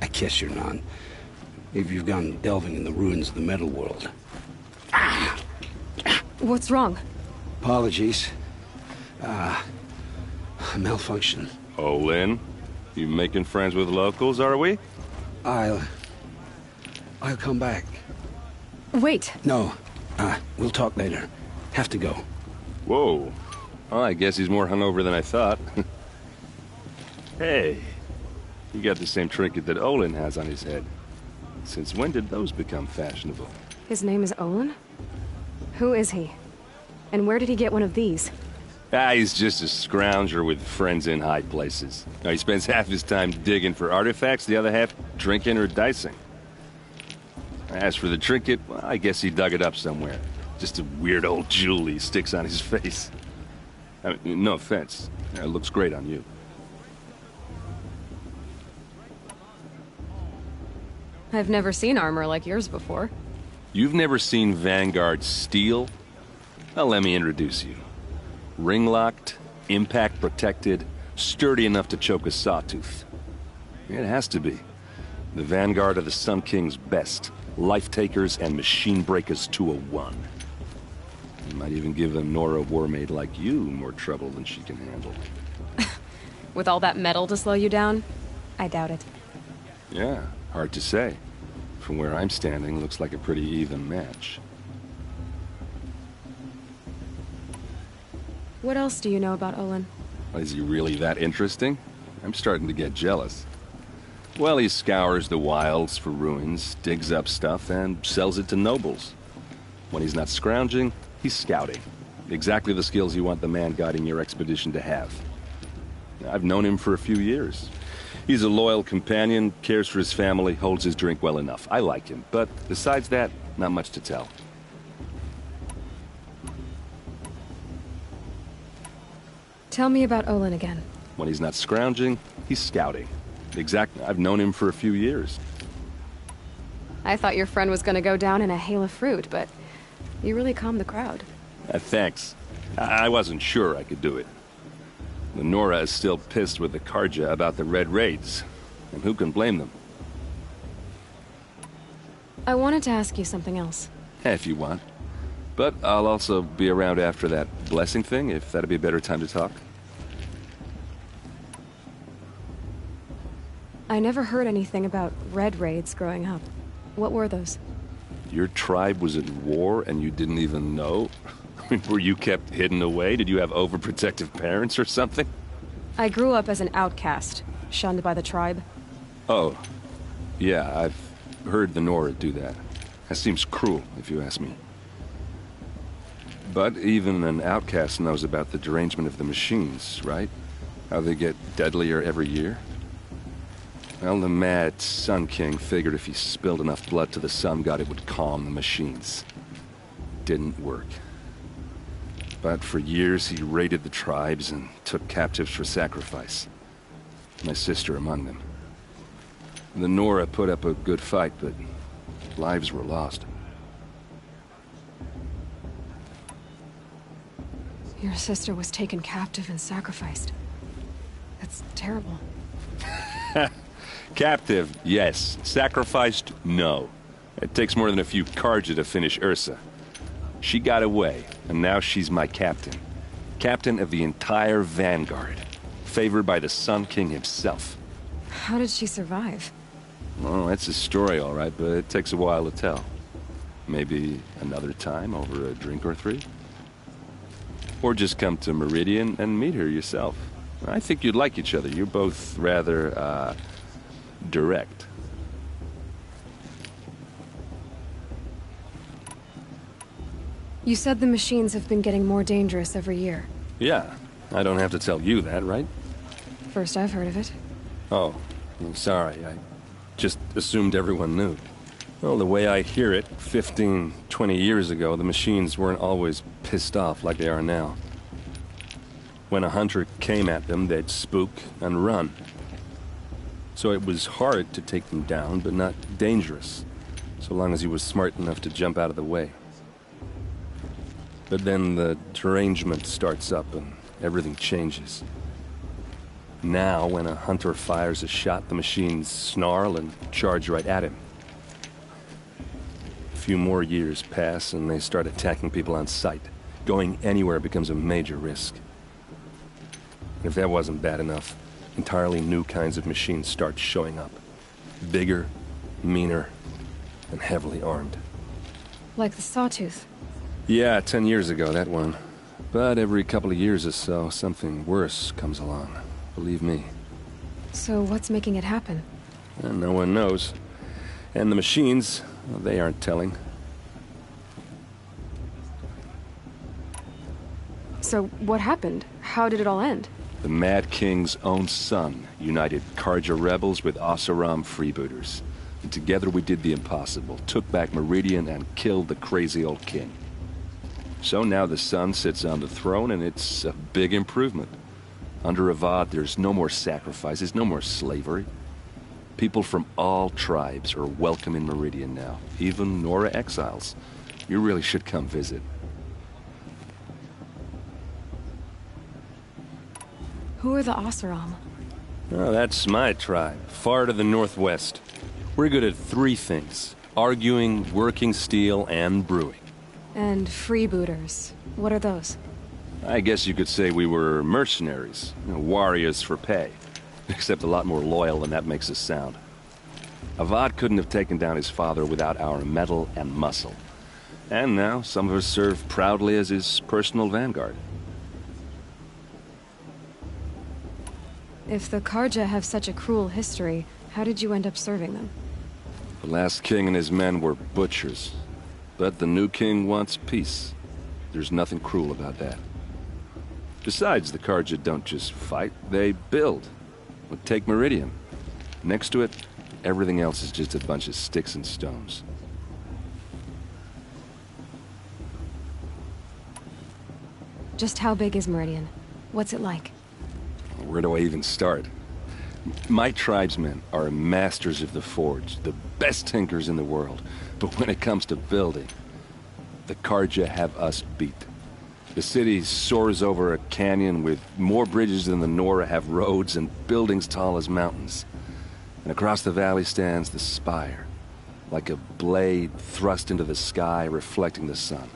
I guess you're not. If you've gone delving in the ruins of the metal world. What's wrong? Apologies. Malfunction. Oh, Lynn, you making friends with locals, are we? I'll come back. Wait. No, we'll talk later. Have to go. Whoa. Well, I guess he's more hungover than I thought. Hey, you got the same trinket that Olin has on his head. Since when did those become fashionable? His name is Olin? Who is he? And where did he get one of these? He's just a scrounger with friends in high places. Now, he spends half his time digging for artifacts, the other half drinking or dicing. As for the trinket, well, I guess he dug it up somewhere. Just a weird old jewel he sticks on his face. I mean, no offense. It looks great on you. I've never seen armor like yours before. You've never seen Vanguard steel? Well, let me introduce you. Ring-locked, impact-protected, sturdy enough to choke a sawtooth. It has to be. The Vanguard of the Sun King's best. Life-takers and machine-breakers to a one. You might even give a Nora warmaid like you more trouble than she can handle. With all that metal to slow you down? I doubt it. Yeah, hard to say. From where I'm standing, looks like a pretty even match. What else do you know about Olin? Is he really that interesting? I'm starting to get jealous. Well, he scours the wilds for ruins, digs up stuff, and sells it to nobles. When he's not scrounging, he's scouting. Exactly the skills you want the man guiding your expedition to have. I've known him for a few years. He's a loyal companion, cares for his family, holds his drink well enough. I like him, but besides that, not much to tell. Tell me about Olin again. When he's not scrounging, he's scouting. Exactly. I've known him for a few years. I thought your friend was gonna go down in a hail of fruit, but you really calmed the crowd. Thanks. I wasn't sure I could do it. The Nora is still pissed with the Karja about the Red Raids, and who can blame them? I wanted to ask you something else. If you want. But I'll also be around after that blessing thing, if that'd be a better time to talk. I never heard anything about Red Raids growing up. What were those? Your tribe was at war and you didn't even know? Were you kept hidden away? Did you have overprotective parents or something? I grew up as an outcast, shunned by the tribe. Oh. Yeah, I've heard the Nora do that. That seems cruel, if you ask me. But even an outcast knows about the derangement of the machines, right? How they get deadlier every year? Well, the mad Sun King figured if he spilled enough blood to the Sun God, it would calm the machines. Didn't work. But for years, he raided the tribes and took captives for sacrifice. My sister among them. The Nora put up a good fight, but lives were lost. Your sister was taken captive and sacrificed. That's terrible. Captive, yes. Sacrificed, no. It takes more than a few Karja to finish Ursa. She got away, and now she's my captain. Captain of the entire Vanguard. Favored by the Sun King himself. How did she survive? Well, that's a story, all right, but it takes a while to tell. Maybe another time over a drink or three? Or just come to Meridian and meet her yourself. I think you'd like each other. You're both rather, direct. You said the machines have been getting more dangerous every year. Yeah, I don't have to tell you that, right? First I've heard of it. Oh, I'm sorry. I just assumed everyone knew. Well, the way I hear it, 15, 20 years ago, the machines weren't always pissed off like they are now. When a hunter came at them, they'd spook and run. So it was hard to take them down, but not dangerous, so long as he was smart enough to jump out of the way. But then the derangement starts up and everything changes. Now, when a hunter fires a shot, the machines snarl and charge right at him. A few more years pass and they start attacking people on sight. Going anywhere becomes a major risk. And if that wasn't bad enough, entirely new kinds of machines start showing up. Bigger, meaner, and heavily armed. Like the Sawtooth. Yeah, 10 years ago, that one. But every couple of years or so, something worse comes along. Believe me. So what's making it happen? And no one knows. And the machines, well, they aren't telling. So what happened? How did it all end? The Mad King's own son united Karja rebels with Oseram freebooters. And together we did the impossible, took back Meridian and killed the crazy old king. So now the son sits on the throne and it's a big improvement. Under Avad, there's no more sacrifices, no more slavery. People from all tribes are welcome in Meridian now, even Nora exiles. You really should come visit. Who are the Oseram? Oh, that's my tribe, far to the northwest. We're good at three things: arguing, working steel, and brewing. And freebooters. What are those? I guess you could say we were mercenaries, warriors for pay. Except a lot more loyal than that makes us sound. Avad couldn't have taken down his father without our metal and muscle. And now, some of us serve proudly as his personal vanguard. If the Karja have such a cruel history, how did you end up serving them? The last king and his men were butchers. But the new king wants peace. There's nothing cruel about that. Besides, the Karja don't just fight, they build. Well, take Meridian. Next to it, everything else is just a bunch of sticks and stones. Just how big is Meridian? What's it like? Where do I even start? My tribesmen are masters of the forge, the best tinkers in the world. But when it comes to building, the Karja have us beat. The city soars over a canyon with more bridges than the Nora have roads and buildings tall as mountains. And across the valley stands the spire, like a blade thrust into the sky reflecting the sun.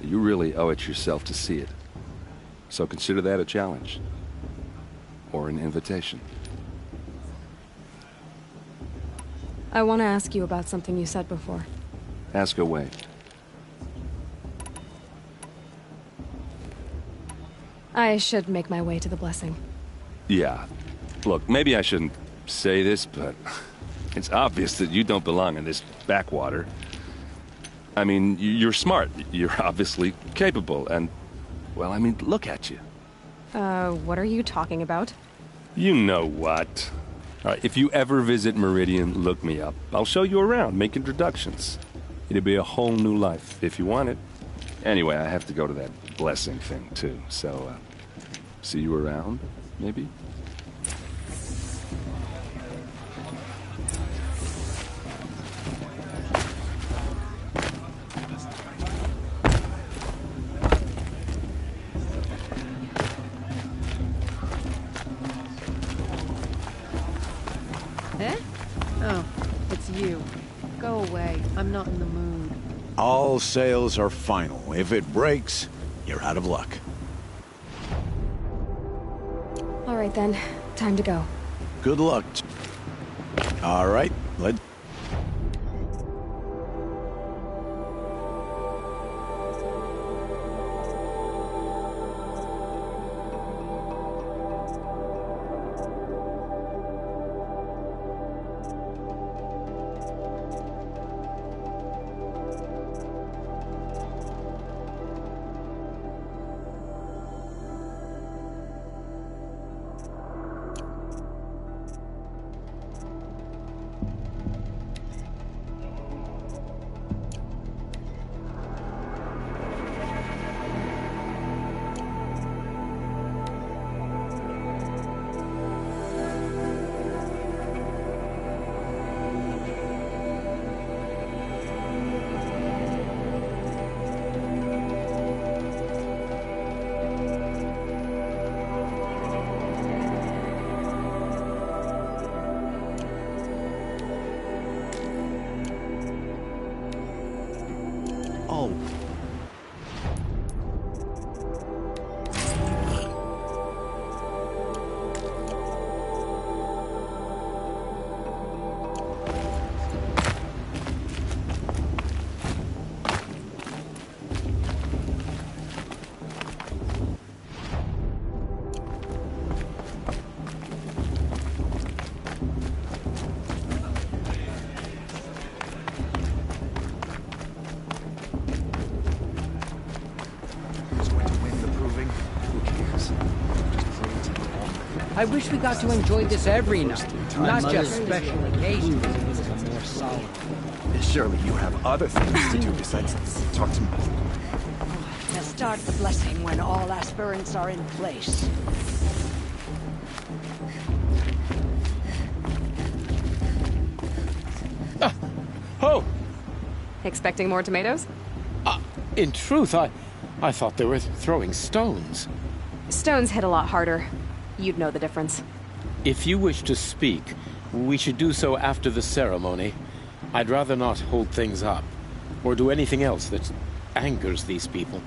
You really owe it yourself to see it. So consider that a challenge. Or an invitation. I want to ask you about something you said before. Ask away. I should make my way to the blessing. Yeah. Look, maybe I shouldn't say this, but it's obvious that you don't belong in this backwater. I mean, you're smart. You're obviously capable, and, well, I mean, look at you. What are you talking about? You know what. All right, if you ever visit Meridian, look me up. I'll show you around, make introductions. It'll be a whole new life, if you want it. Anyway, I have to go to that blessing thing, too, so, see you around, maybe? Eh? Oh, it's you. Go away. I'm not in the mood. All sales are final. If it breaks, you're out of luck. All right then, time to go. Good luck. All right, let's... Oh. I wish we got to enjoy this every night, not just special occasions. Surely you have other things to do besides talk to me. Now start the blessing when all aspirants are in place. Oh! Expecting more tomatoes? In truth, I thought they were throwing stones. Stones hit a lot harder. You'd know the difference. If you wish to speak, we should do so after the ceremony. I'd rather not hold things up, or do anything else that angers these people.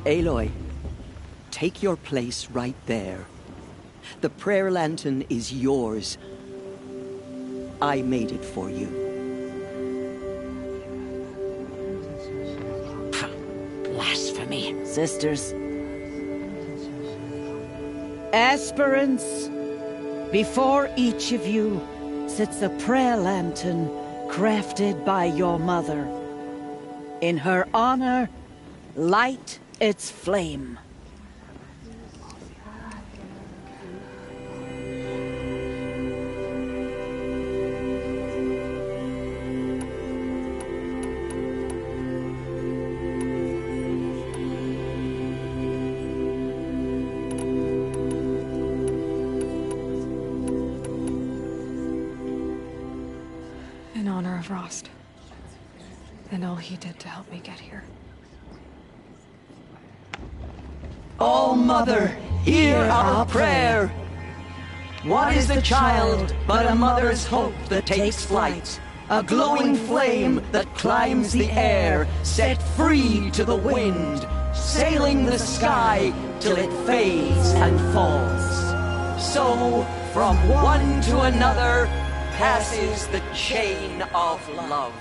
Aloy, take your place right there. The prayer lantern is yours. I made it for you. Blasphemy. Sisters. Aspirants, before each of you sits a prayer lantern crafted by your mother. In her honor, light its flame. Frost. And all he did to help me get here. O Mother, hear our prayer. What is the child but a mother's hope that takes flight? A glowing flame that climbs the air, set free to the wind, sailing the sky till it fades and falls. So, from one to another, passes the chain of love.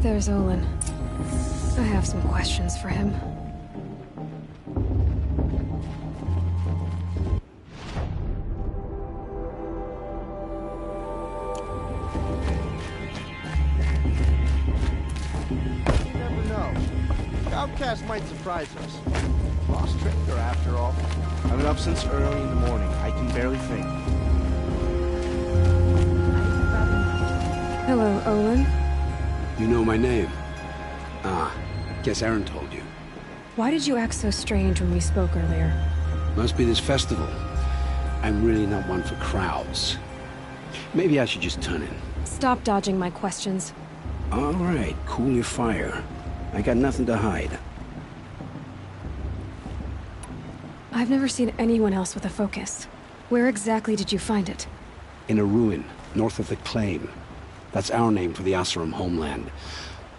There's Olin. I have some questions for him. You never know. Outcast might surprise us. Lost tricked her after all. I've been up since early in the morning. I can barely think. Hello, Olin. You know my name? Ah, guess Aaron told you. Why did you act so strange when we spoke earlier? Must be this festival. I'm really not one for crowds. Maybe I should just turn in. Stop dodging my questions. All right, cool your fire. I got nothing to hide. I've never seen anyone else with a focus. Where exactly did you find it? In a ruin, north of the Claim. That's our name for the Oseram homeland.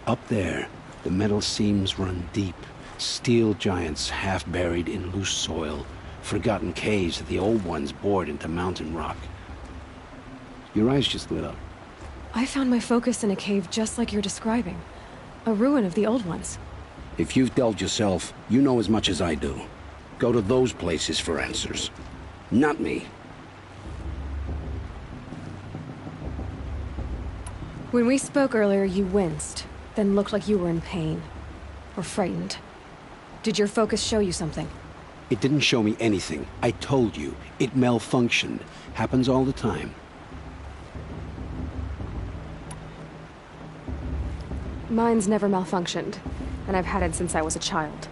Up there, the metal seams run deep. Steel giants half buried in loose soil. Forgotten caves that the old ones bored into mountain rock. Your eyes just lit up. I found my focus in a cave just like you're describing. A ruin of the old ones. If you've delved yourself, you know as much as I do. Go to those places for answers. Not me. When we spoke earlier, you winced, then looked like you were in pain. Or frightened. Did your focus show you something? It didn't show me anything. I told you. It malfunctioned. Happens all the time. Mine's never malfunctioned, and I've had it since I was a child.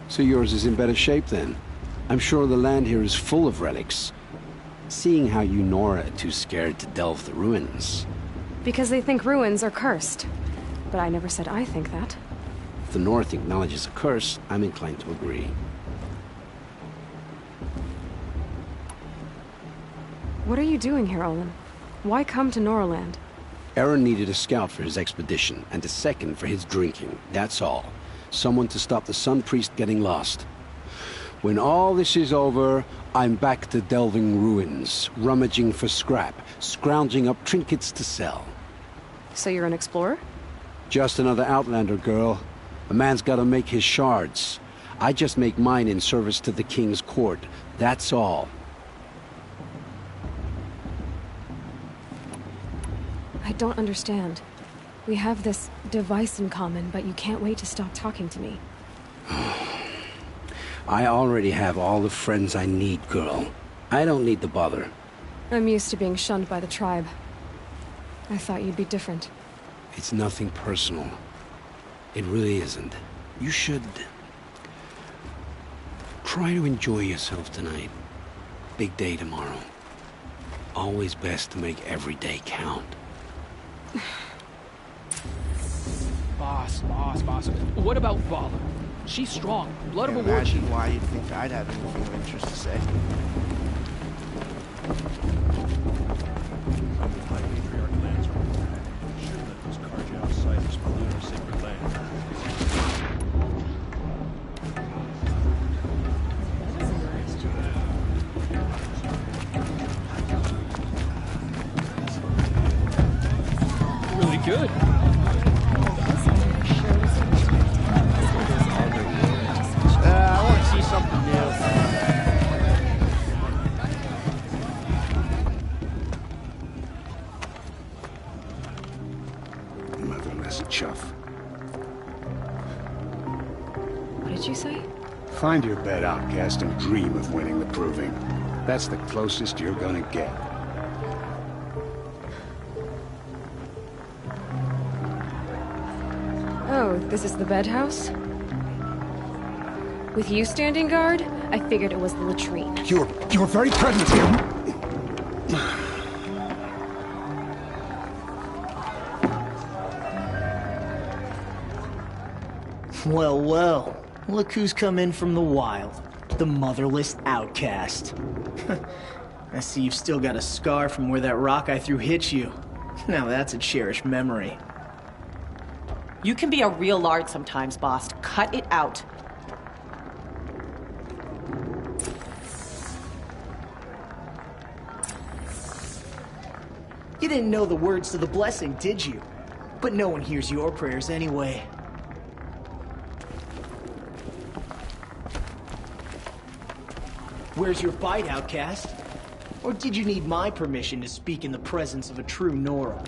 So yours is in better shape then. I'm sure the land here is full of relics. Seeing how you Nora are too scared to delve the ruins. Because they think ruins are cursed. But I never said I think that. If the North acknowledges a curse, I'm inclined to agree. What are you doing here, Olin? Why come to Noraland? Aaron needed a scout for his expedition, and a second for his drinking. That's all. Someone to stop the Sun Priest getting lost. When all this is over, I'm back to delving ruins, rummaging for scrap, scrounging up trinkets to sell. So you're an explorer? Just another Outlander, girl. A man's gotta make his shards. I just make mine in service to the King's court. That's all. I don't understand. We have this device in common, but you can't wait to stop talking to me. I already have all the friends I need, girl. I don't need the bother. I'm used to being shunned by the tribe. I thought you'd be different. It's nothing personal. It really isn't. You should... try to enjoy yourself tonight. Big day tomorrow. Always best to make every day count. Boss. What about Vala? She's strong. Blood of a war Imagine chief. why you'd think I'd have anything of interest to say. My patriarch lands are sure that this Karjao site is polluted our sacred land. Really good. I want to see something new. Motherless chuff. What did you say? Find your bed, outcast, and dream of winning the proving. That's the closest you're gonna get. Oh, this is the bed house? With you standing guard, I figured it was the latrine. You're very pregnant here. Well, well. Look who's come in from the wild. The motherless outcast. I see you've still got a scar from where that rock I threw hit you. Now that's a cherished memory. You can be a real lard sometimes, boss. Cut it out. You didn't know the words to the blessing, did you? But no one hears your prayers anyway. Where's your bite, outcast? Or did you need my permission to speak in the presence of a true Nora?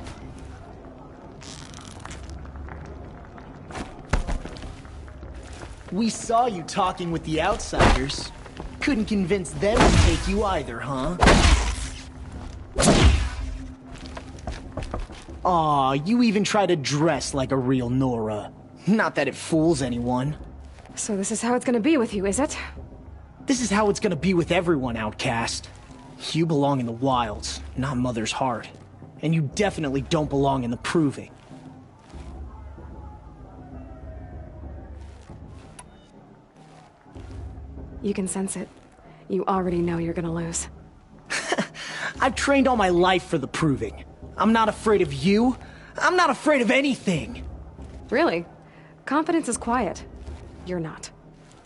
We saw you talking with the outsiders. Couldn't convince them to take you either, huh? Aw, you even try to dress like a real Nora. Not that it fools anyone. So this is how it's gonna be with you, is it? This is how it's gonna be with everyone, outcast. You belong in the wilds, not Mother's heart. And you definitely don't belong in the proving. You can sense it. You already know you're gonna lose. I've trained all my life for the proving. I'm not afraid of you. I'm not afraid of anything. Really? Confidence is quiet. You're not.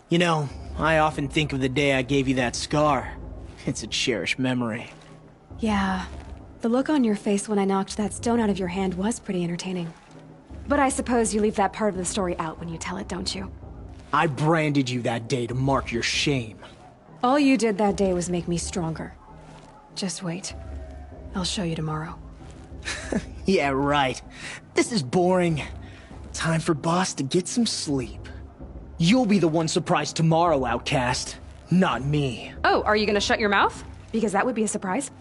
You know, I often think of the day I gave you that scar. It's a cherished memory. Yeah. The look on your face when I knocked that stone out of your hand was pretty entertaining. But I suppose you leave that part of the story out when you tell it, don't you? I branded you that day to mark your shame. All you did that day was make me stronger. Just wait. I'll show you tomorrow. Yeah, right. This is boring. Time for Boss to get some sleep. You'll be the one surprised tomorrow, outcast. Not me. Oh, are you gonna shut your mouth? Because that would be a surprise.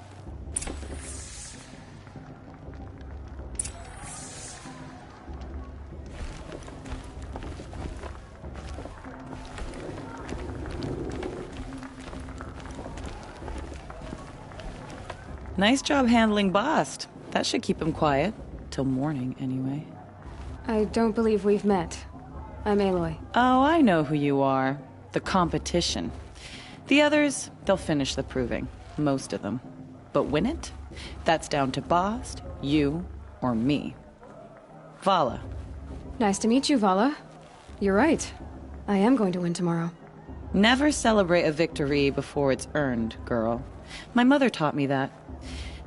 Nice job handling Bast. That should keep him quiet. Till morning, anyway. I don't believe we've met. I'm Aloy. Oh, I know who you are. The competition. The others, they'll finish the proving. Most of them. But win it? That's down to Bast, you, or me. Vala. Nice to meet you, Vala. You're right. I am going to win tomorrow. Never celebrate a victory before it's earned, girl. My mother taught me that.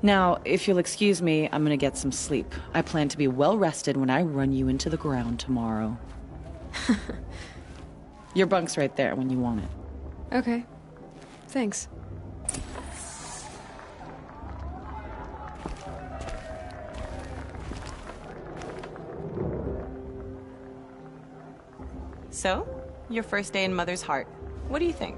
Now, if you'll excuse me, I'm gonna get some sleep. I plan to be well rested when I run you into the ground tomorrow. Your bunk's right there when you want it. Okay. Thanks. So, your first day in Mother's heart. What do you think?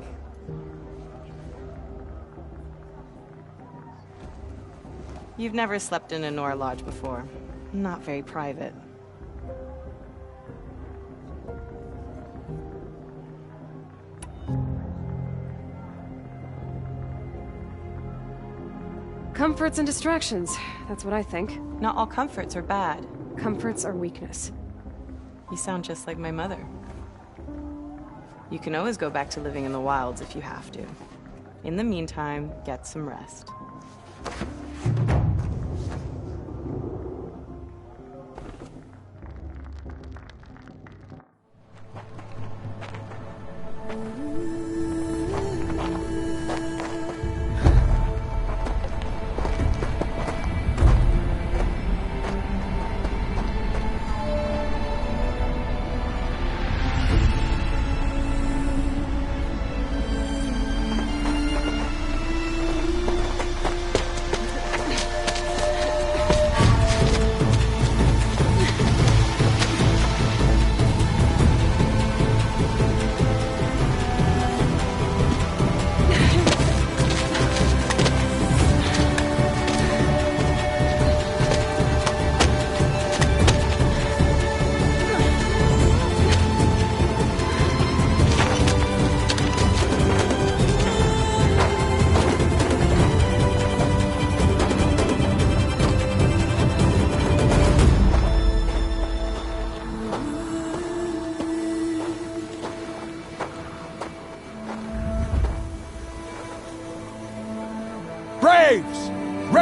You've never slept in a Nora lodge before. Not very private. Comforts and distractions. That's what I think. Not all comforts are bad. Comforts are weakness. You sound just like my mother. You can always go back to living in the wilds if you have to. In the meantime, get some rest.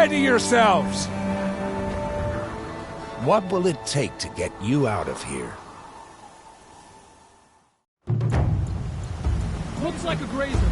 Ready yourselves! What will it take to get you out of here? Looks like a grazer.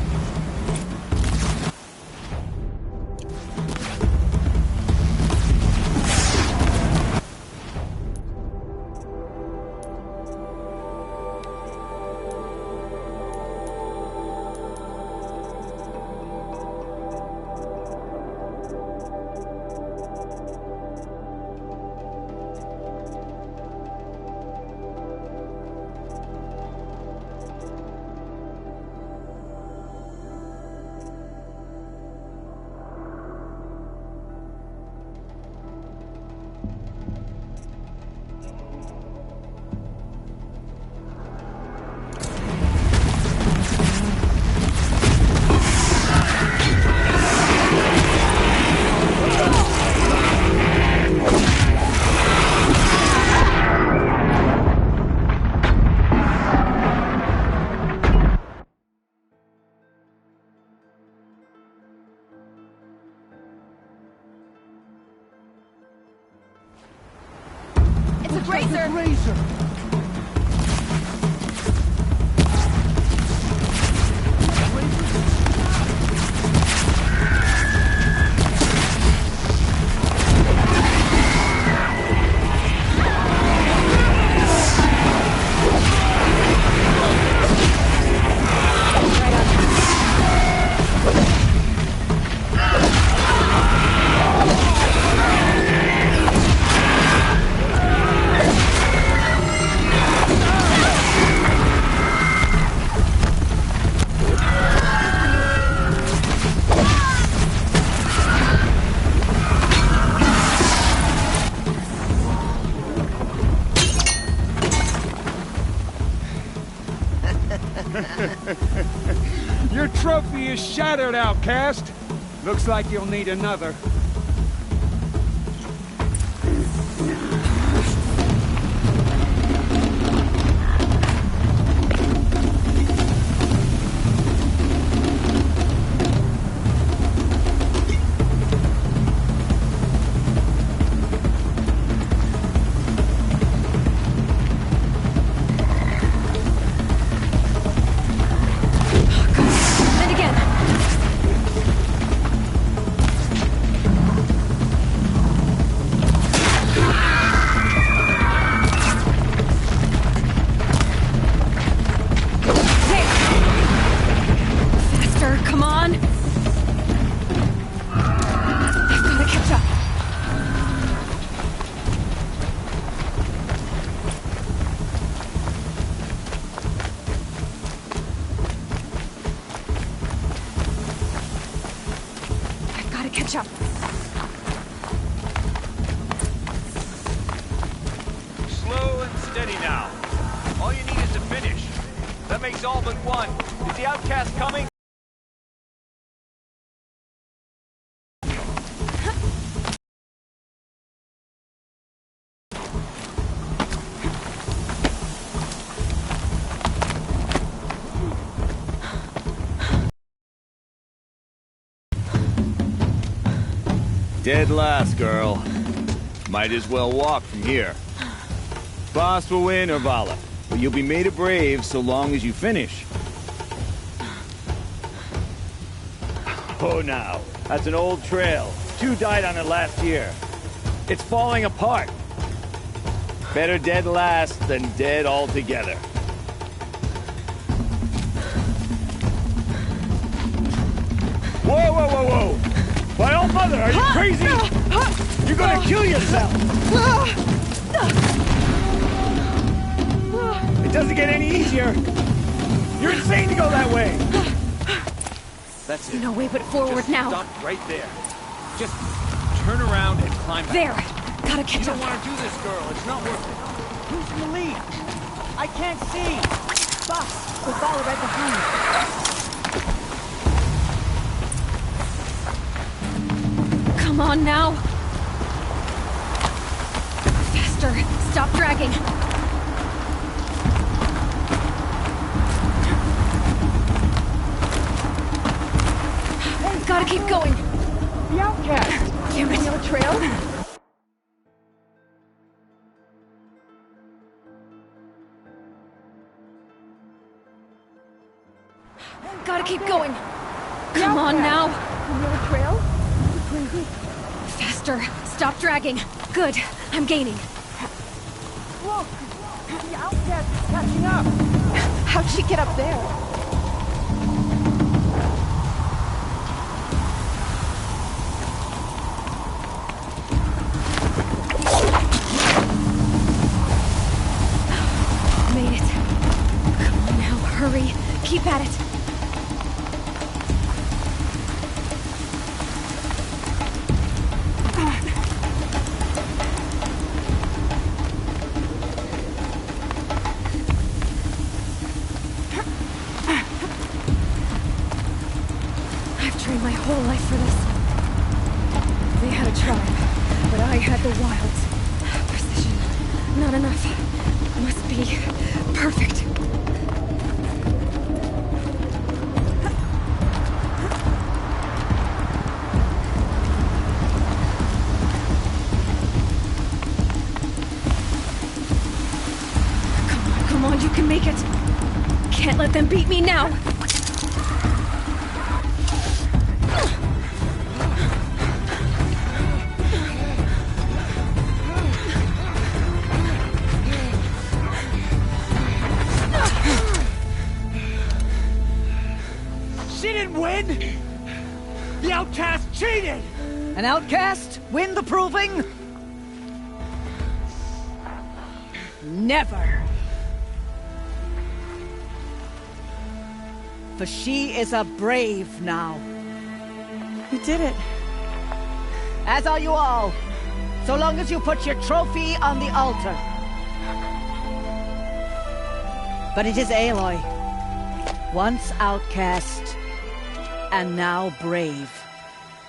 Your trophy is shattered, outcast. Looks like you'll need another. Catch up. Slow and steady now. All you need is to finish. That makes all but one. Is the outcast coming? Dead last, girl. Might as well walk from here. Boss will win or Vala, but you'll be made a brave so long as you finish. Oh, now. That's an old trail. 2 died on it last year. It's falling apart. Better dead last than dead altogether. Whoa, whoa, whoa, whoa! By all mother, are you crazy? You're gonna kill yourself! It doesn't get any easier! You're insane to go that way! That's it. No way but forward Just now. Stop right there. Just turn around and climb back. There! Gotta catch You up. don't want to do this, girl. It's not worth it. Who's in the lead? I can't see. Boss, we'll follow right behind. Come on now! Faster! Stop dragging! Gotta keep going! The outcast! Damn it. On the trail? Gotta keep going. Come on now. Another trail? Faster. Stop dragging. Good. I'm gaining. Look! The outcast is catching up! How'd she get up there? Made it. Come on now, hurry. Keep at it. I've trained my whole life for this. They had a tribe, but I had the wilds. Precision. Not enough. Must be perfect. Come on, you can make it. Can't let them beat me now. She didn't win! The outcast cheated! An outcast win the proving? Never! For she is a brave now. You did it. As are you all. So long as you put your trophy on the altar. But it is Aloy. Once outcast, and now brave,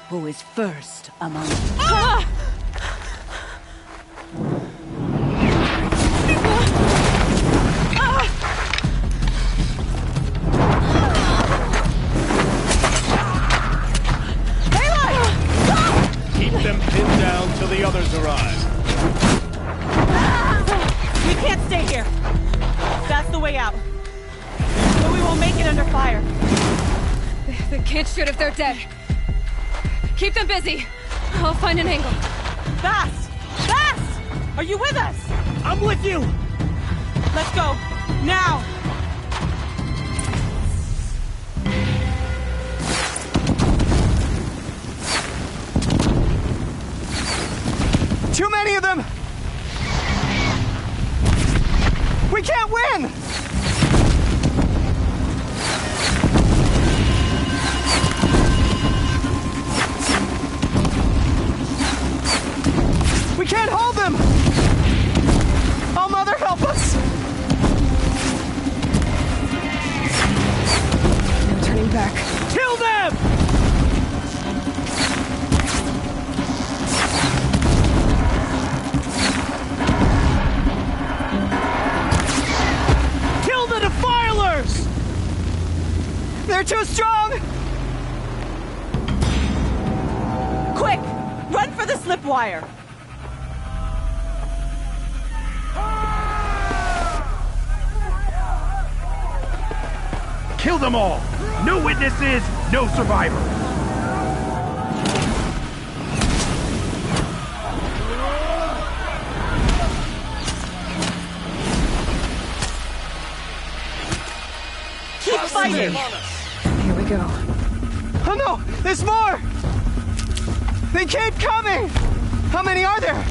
who is first among us. Ah! Keep them pinned down till the others arrive. We can't stay here. That's the way out. But we won't make it under fire. They can't shoot if they're dead. Keep them busy. I'll find an angle. Fast! Fast! Are you with us? I'm with you! Let's go. Now! Too many of them! We can't win! We can't hold them! Oh, Mother, help us! No turning back. Kill them! Kill the defilers! They're too strong! Quick! Run for the slip wire! Kill them all! No witnesses, no survivors! Keep fighting! Here we go. Oh no! There's more! They keep coming! How many are there?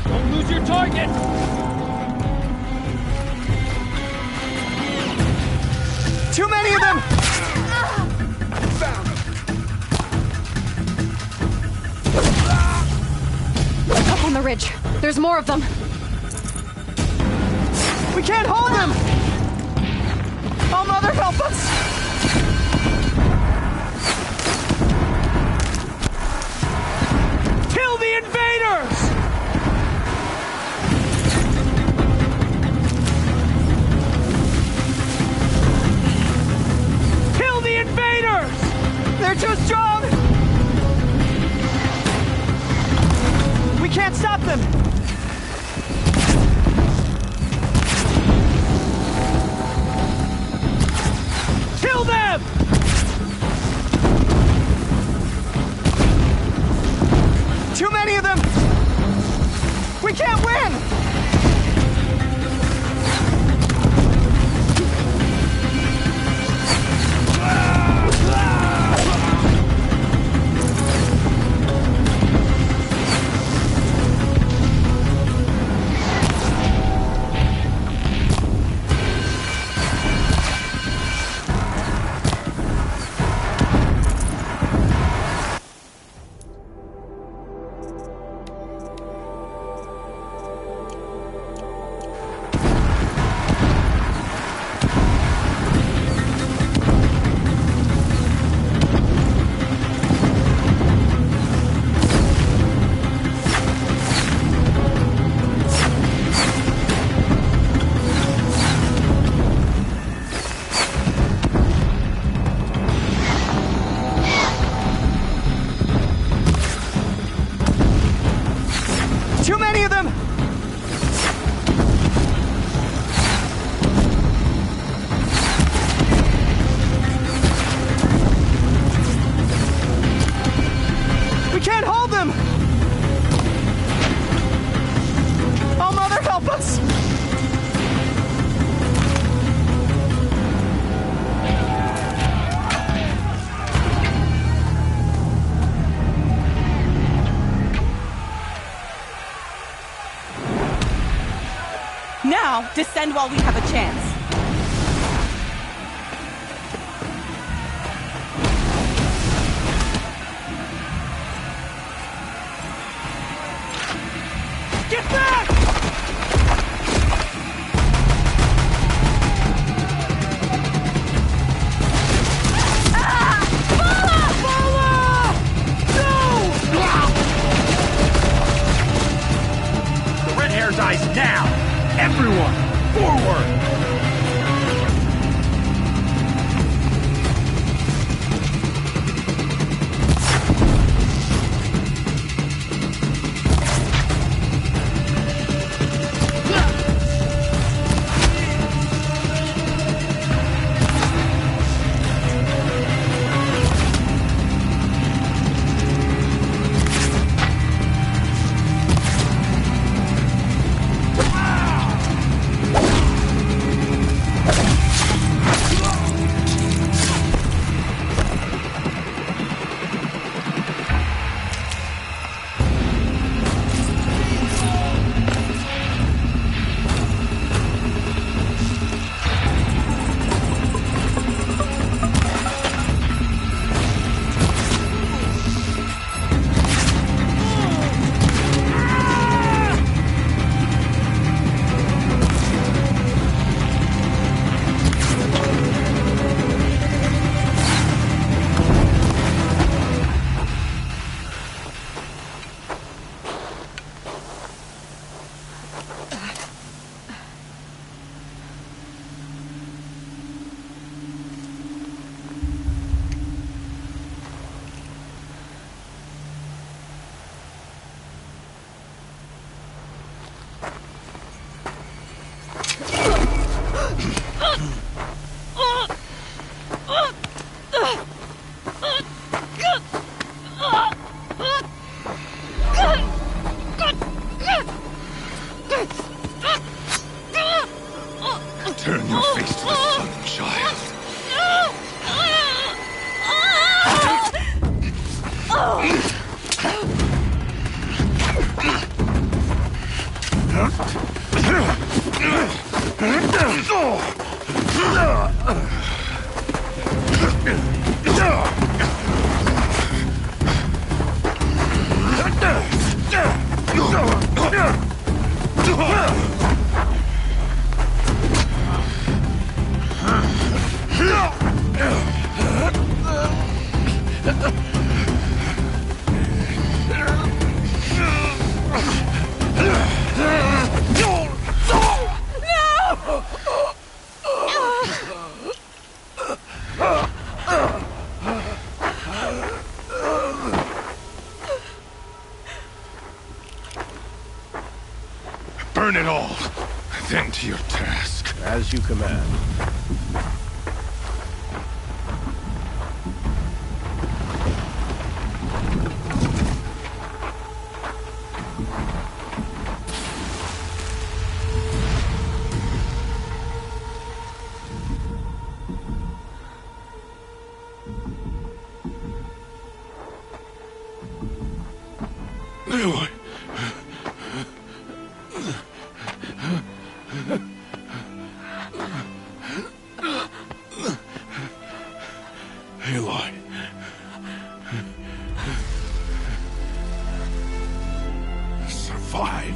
Don't lose your target! Too many of them! Up on the ridge. There's more of them. We can't hold them! Oh, Mother, help us! Too many of them! We can't win! Too many of them! We can't hold them! Oh, Mother, help us! Now, descend while we have a chance. Get back! The red hair dies now! Everyone, forward! Turn your face to the sun, child. Burn it all, then to your task. As you command. Aloy. Aloy. Survive.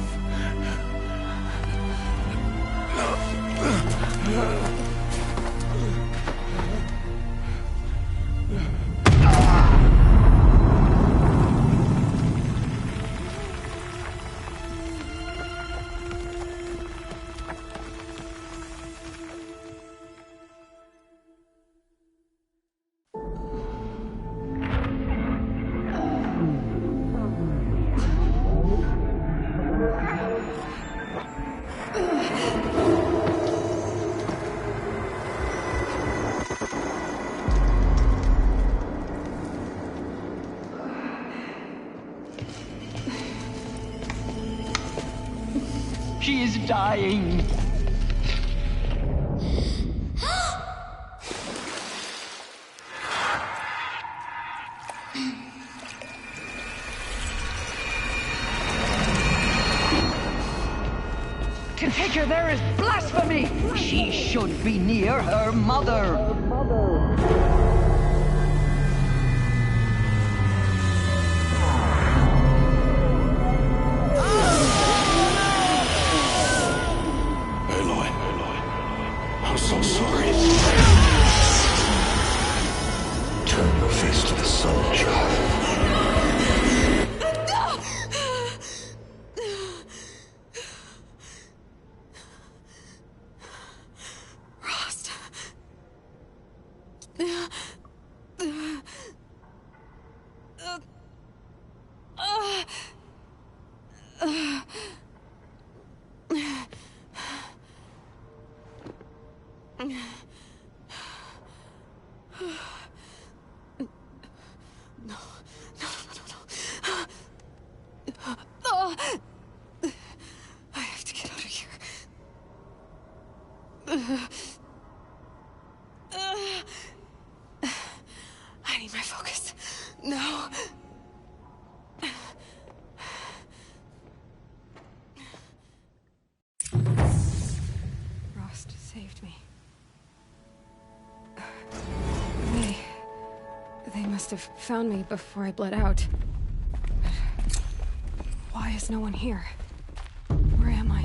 She is dying. To take her there is blasphemy. She should be near her mother. I'm so sorry. Turn your face to the sun, child. Rost. I have to get out of here. I need my focus. No. Rost saved me. They must have found me before I bled out. Why is no one here? Where am I?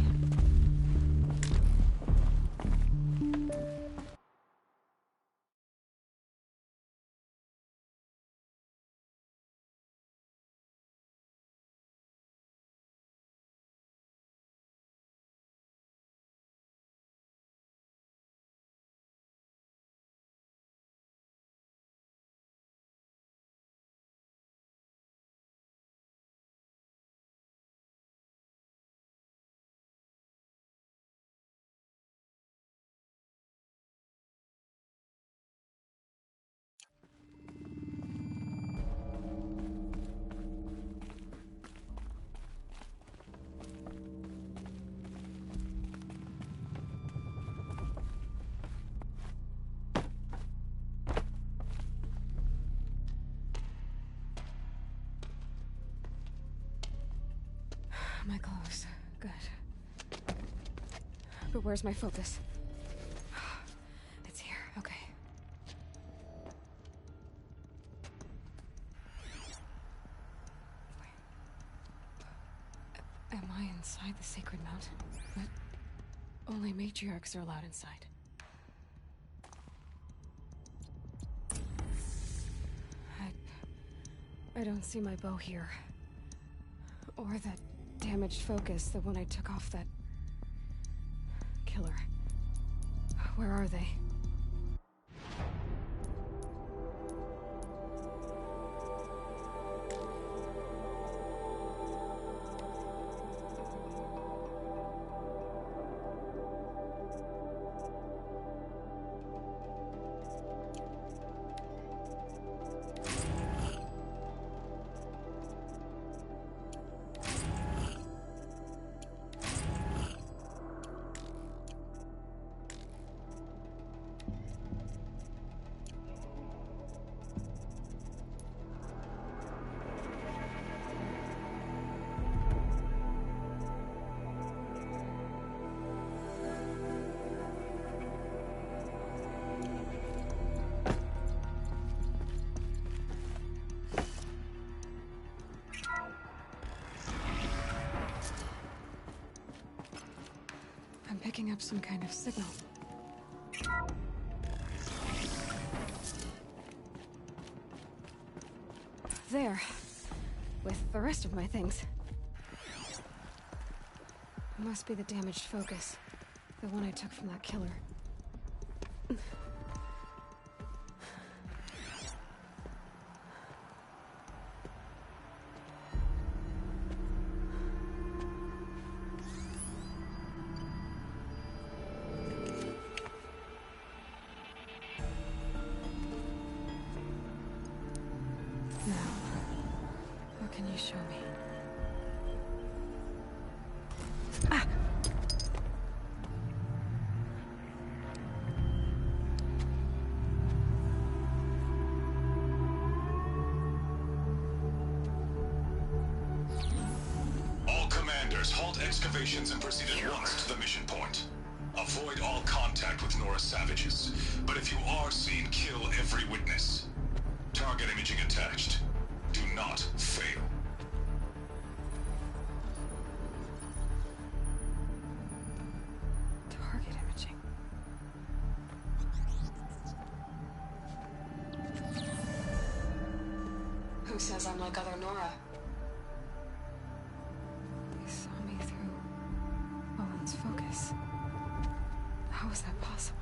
My clothes. Good. But where's my focus? It's here. Okay. Wait. Am I inside the sacred mountain? But only matriarchs are allowed inside. I don't see my bow here. Or that damaged focus, the one I took off that killer. Where are they? picking up some kind of signal. There. With the rest of my things. Must be the damaged focus. The one I took from that killer. Excavations and proceed at once to the mission point. Avoid all contact with Nora savages, but if you are seen, kill every witness. Target imaging attached. Do not fail. Target imaging. Who says I'm like other Nora? Focus. How is that possible?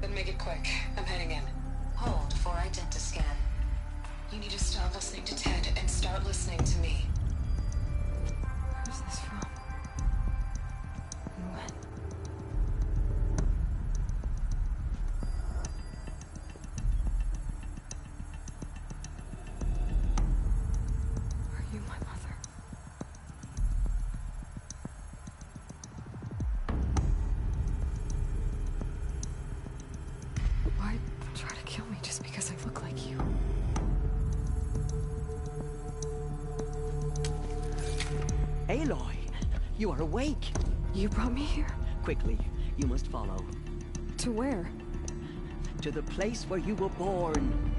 Then make it quick. I'm heading in. Hold for identiscan. You need to stop listening to Ted and start listening to me. Who's this from? And when? Aloy, you are awake. You brought me here? Quickly, you must follow. To where? To the place where you were born.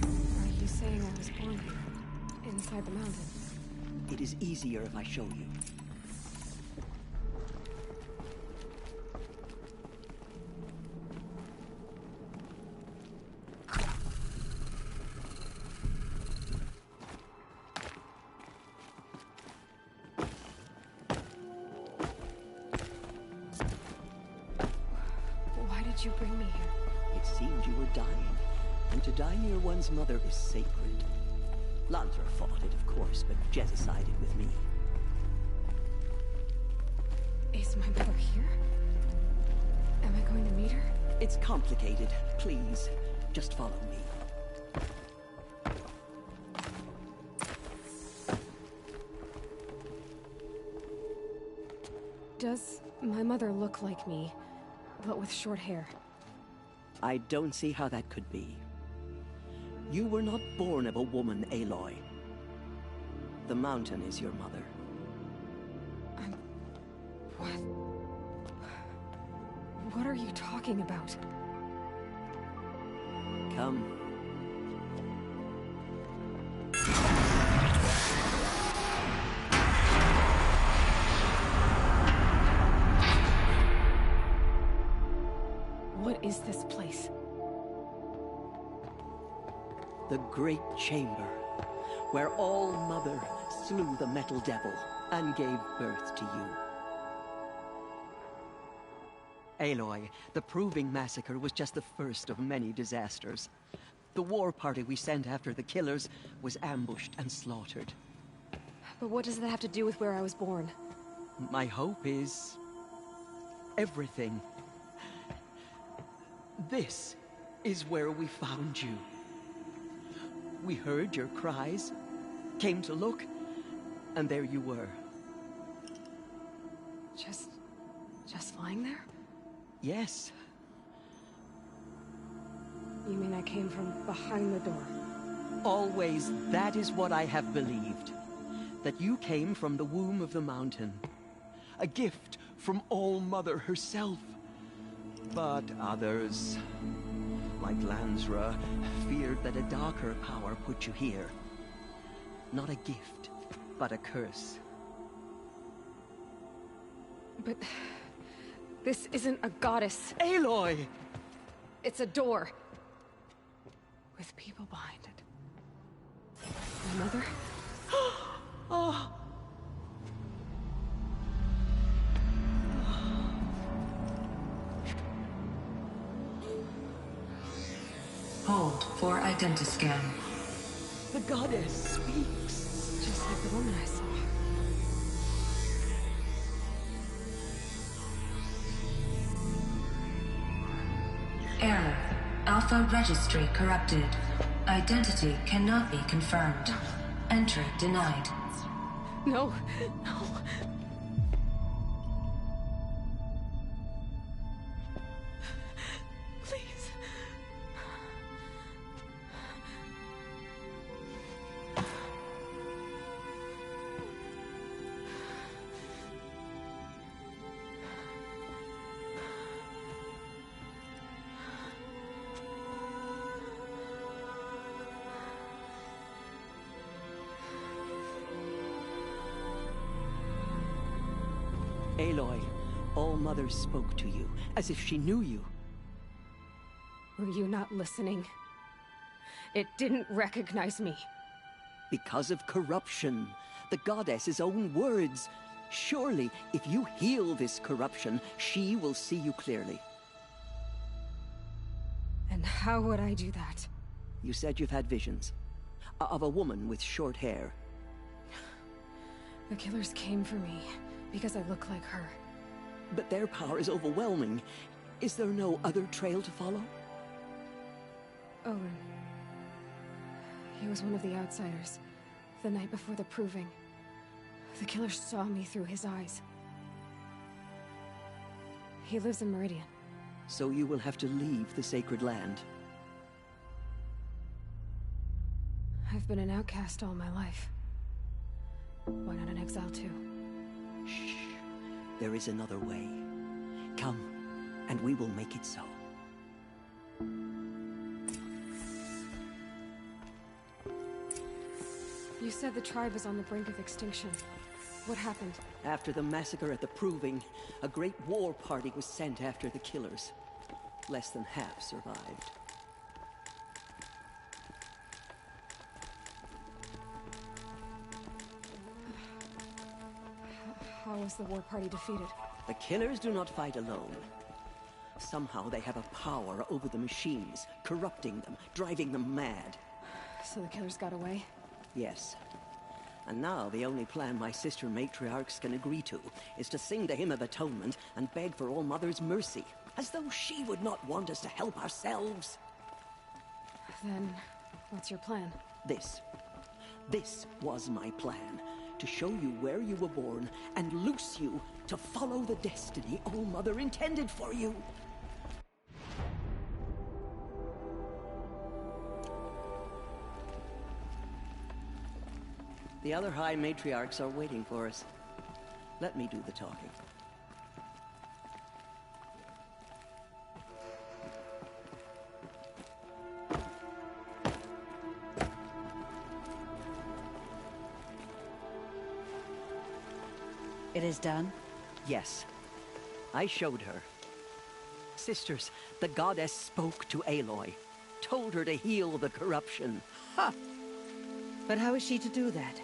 Are you saying I was born here? Inside the mountain? It is easier if I show you. You bring me here? It seemed you were dying, and to die near one's mother is sacred. Lantra fought it, of course, but Jezza sided with me. Is my mother here? Am I going to meet her? It's complicated. Please, just follow me. Does my mother look like me? But with short hair? I don't see how that could be. You were not born of a woman, Aloy. The mountain is your mother. What? What are you talking about? Come. What is this place? The Great Chamber, where All-Mother slew the Metal Devil and gave birth to you. Aloy, the Proving Massacre was just the first of many disasters. The war party we sent after the killers was ambushed and slaughtered. But what does that have to do with where I was born? My hope is everything. This is where we found you. We heard your cries, came to look, and there you were. Just lying there? Yes. You mean I came from behind the door? Always, that is what I have believed. That you came from the womb of the mountain. A gift from All-Mother herself. But others, like Lansra, feared that a darker power put you here. Not a gift, but a curse. But this isn't a goddess. Aloy! It's a door. With people behind it. My mother? Oh! Hold for identiscan. The goddess speaks. Just like the woman I saw. Error. Alpha registry corrupted. Identity cannot be confirmed. Entry denied. No, no. Please. Aloy, All-Mother spoke to you, as if she knew you. Were you not listening? It didn't recognize me. Because of corruption. The goddess's own words. Surely, if you heal this corruption, she will see you clearly. And how would I do that? You said you've had visions. Of a woman with short hair. The killers came for me, because I look like her. But their power is overwhelming. Is there no other trail to follow? Owen. He was one of the outsiders. The night before the proving. The killers saw me through his eyes. He lives in Meridian. So you will have to leave the sacred land. I've been an outcast all my life. Why not an exile too? Shh. There is another way. Come, and we will make it so. You said the tribe is on the brink of extinction. What happened? After the massacre at the Proving, a great war party was sent after the killers. Less than half survived. How was the war party defeated? The killers do not fight alone. Somehow they have a power over the machines, corrupting them, driving them mad. So the killers got away? Yes. And now the only plan my sister matriarchs can agree to is to sing the Hymn of Atonement and beg for All-Mother's mercy, as though she would not want us to help ourselves. Then, what's your plan? This was my plan. To show you where you were born and loose you to follow the destiny All-Mother intended for you. The other High Matriarchs are waiting for us. Let me do the talking. It is done? Yes. I showed her. Sisters, the goddess spoke to Aloy. Told her to heal the corruption. Ha! But how is she to do that?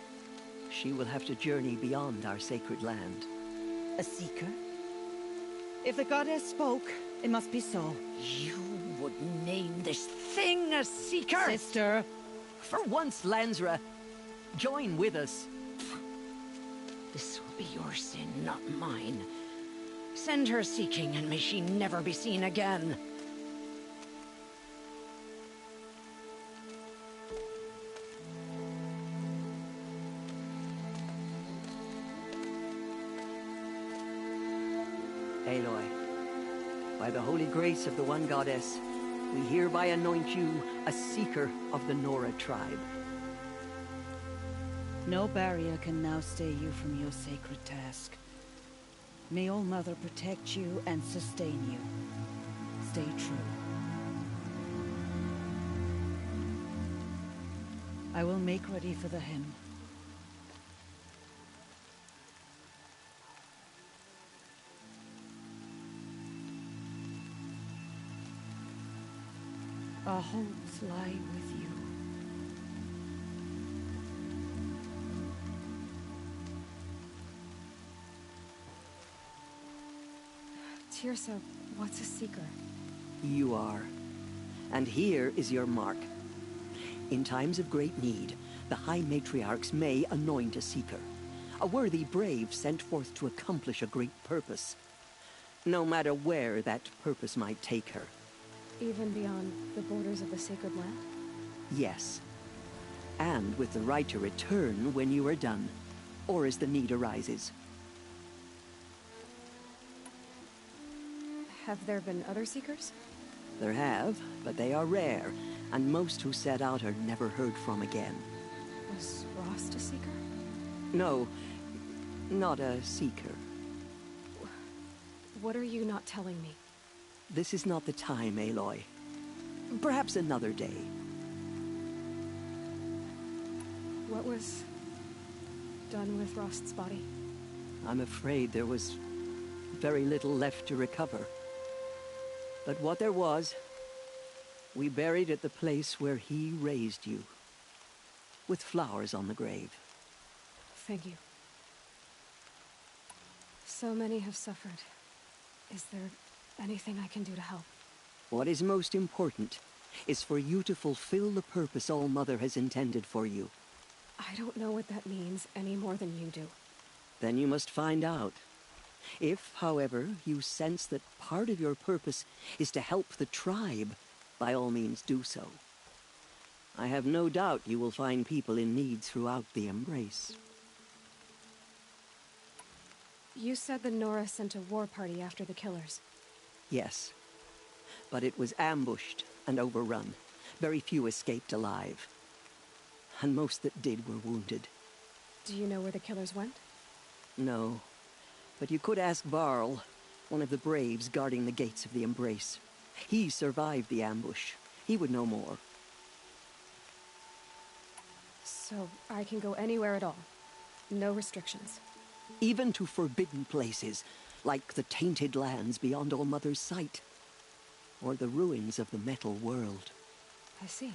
She will have to journey beyond our sacred land. A seeker? If the goddess spoke, it must be so. You would name this thing a seeker? Sister! For once, Lansra, join with us. This will be your sin, not mine. Send her seeking, and may she never be seen again. Aloy, by the holy grace of the one goddess, we hereby anoint you a seeker of the Nora tribe. No barrier can now stay you from your sacred task. May All-Mother protect you and sustain you. Stay true. I will make ready for the hymn. Our hopes lie with you. Tirsa, what's a seeker? You are. And here is your mark. In times of great need, the High Matriarchs may anoint a seeker. A worthy brave sent forth to accomplish a great purpose. No matter where that purpose might take her. Even beyond the borders of the sacred land? Yes. And with the right to return when you are done, or as the need arises. Have there been other seekers? There have, but they are rare, and most who set out are never heard from again. Was Rost a seeker? No, not a seeker. What are you not telling me? This is not the time, Aloy. Perhaps another day. What was done with Rost's body? I'm afraid there was very little left to recover. But what there was, we buried at the place where he raised you, with flowers on the grave. Thank you. So many have suffered. Is there anything I can do to help? What is most important is for you to fulfill the purpose All-Mother has intended for you. I don't know what that means any more than you do. Then you must find out. If, however, you sense that part of your purpose is to help the tribe, by all means do so. I have no doubt you will find people in need throughout the Embrace. You said the Nora sent a war party after the killers. Yes. But it was ambushed and overrun. Very few escaped alive. And most that did were wounded. Do you know where the killers went? No. But you could ask Varl, one of the braves guarding the gates of the Embrace. He survived the ambush. He would know more. So I can go anywhere at all? No restrictions? Even to forbidden places, like the tainted lands beyond All-Mother's sight. Or the ruins of the metal world. I see.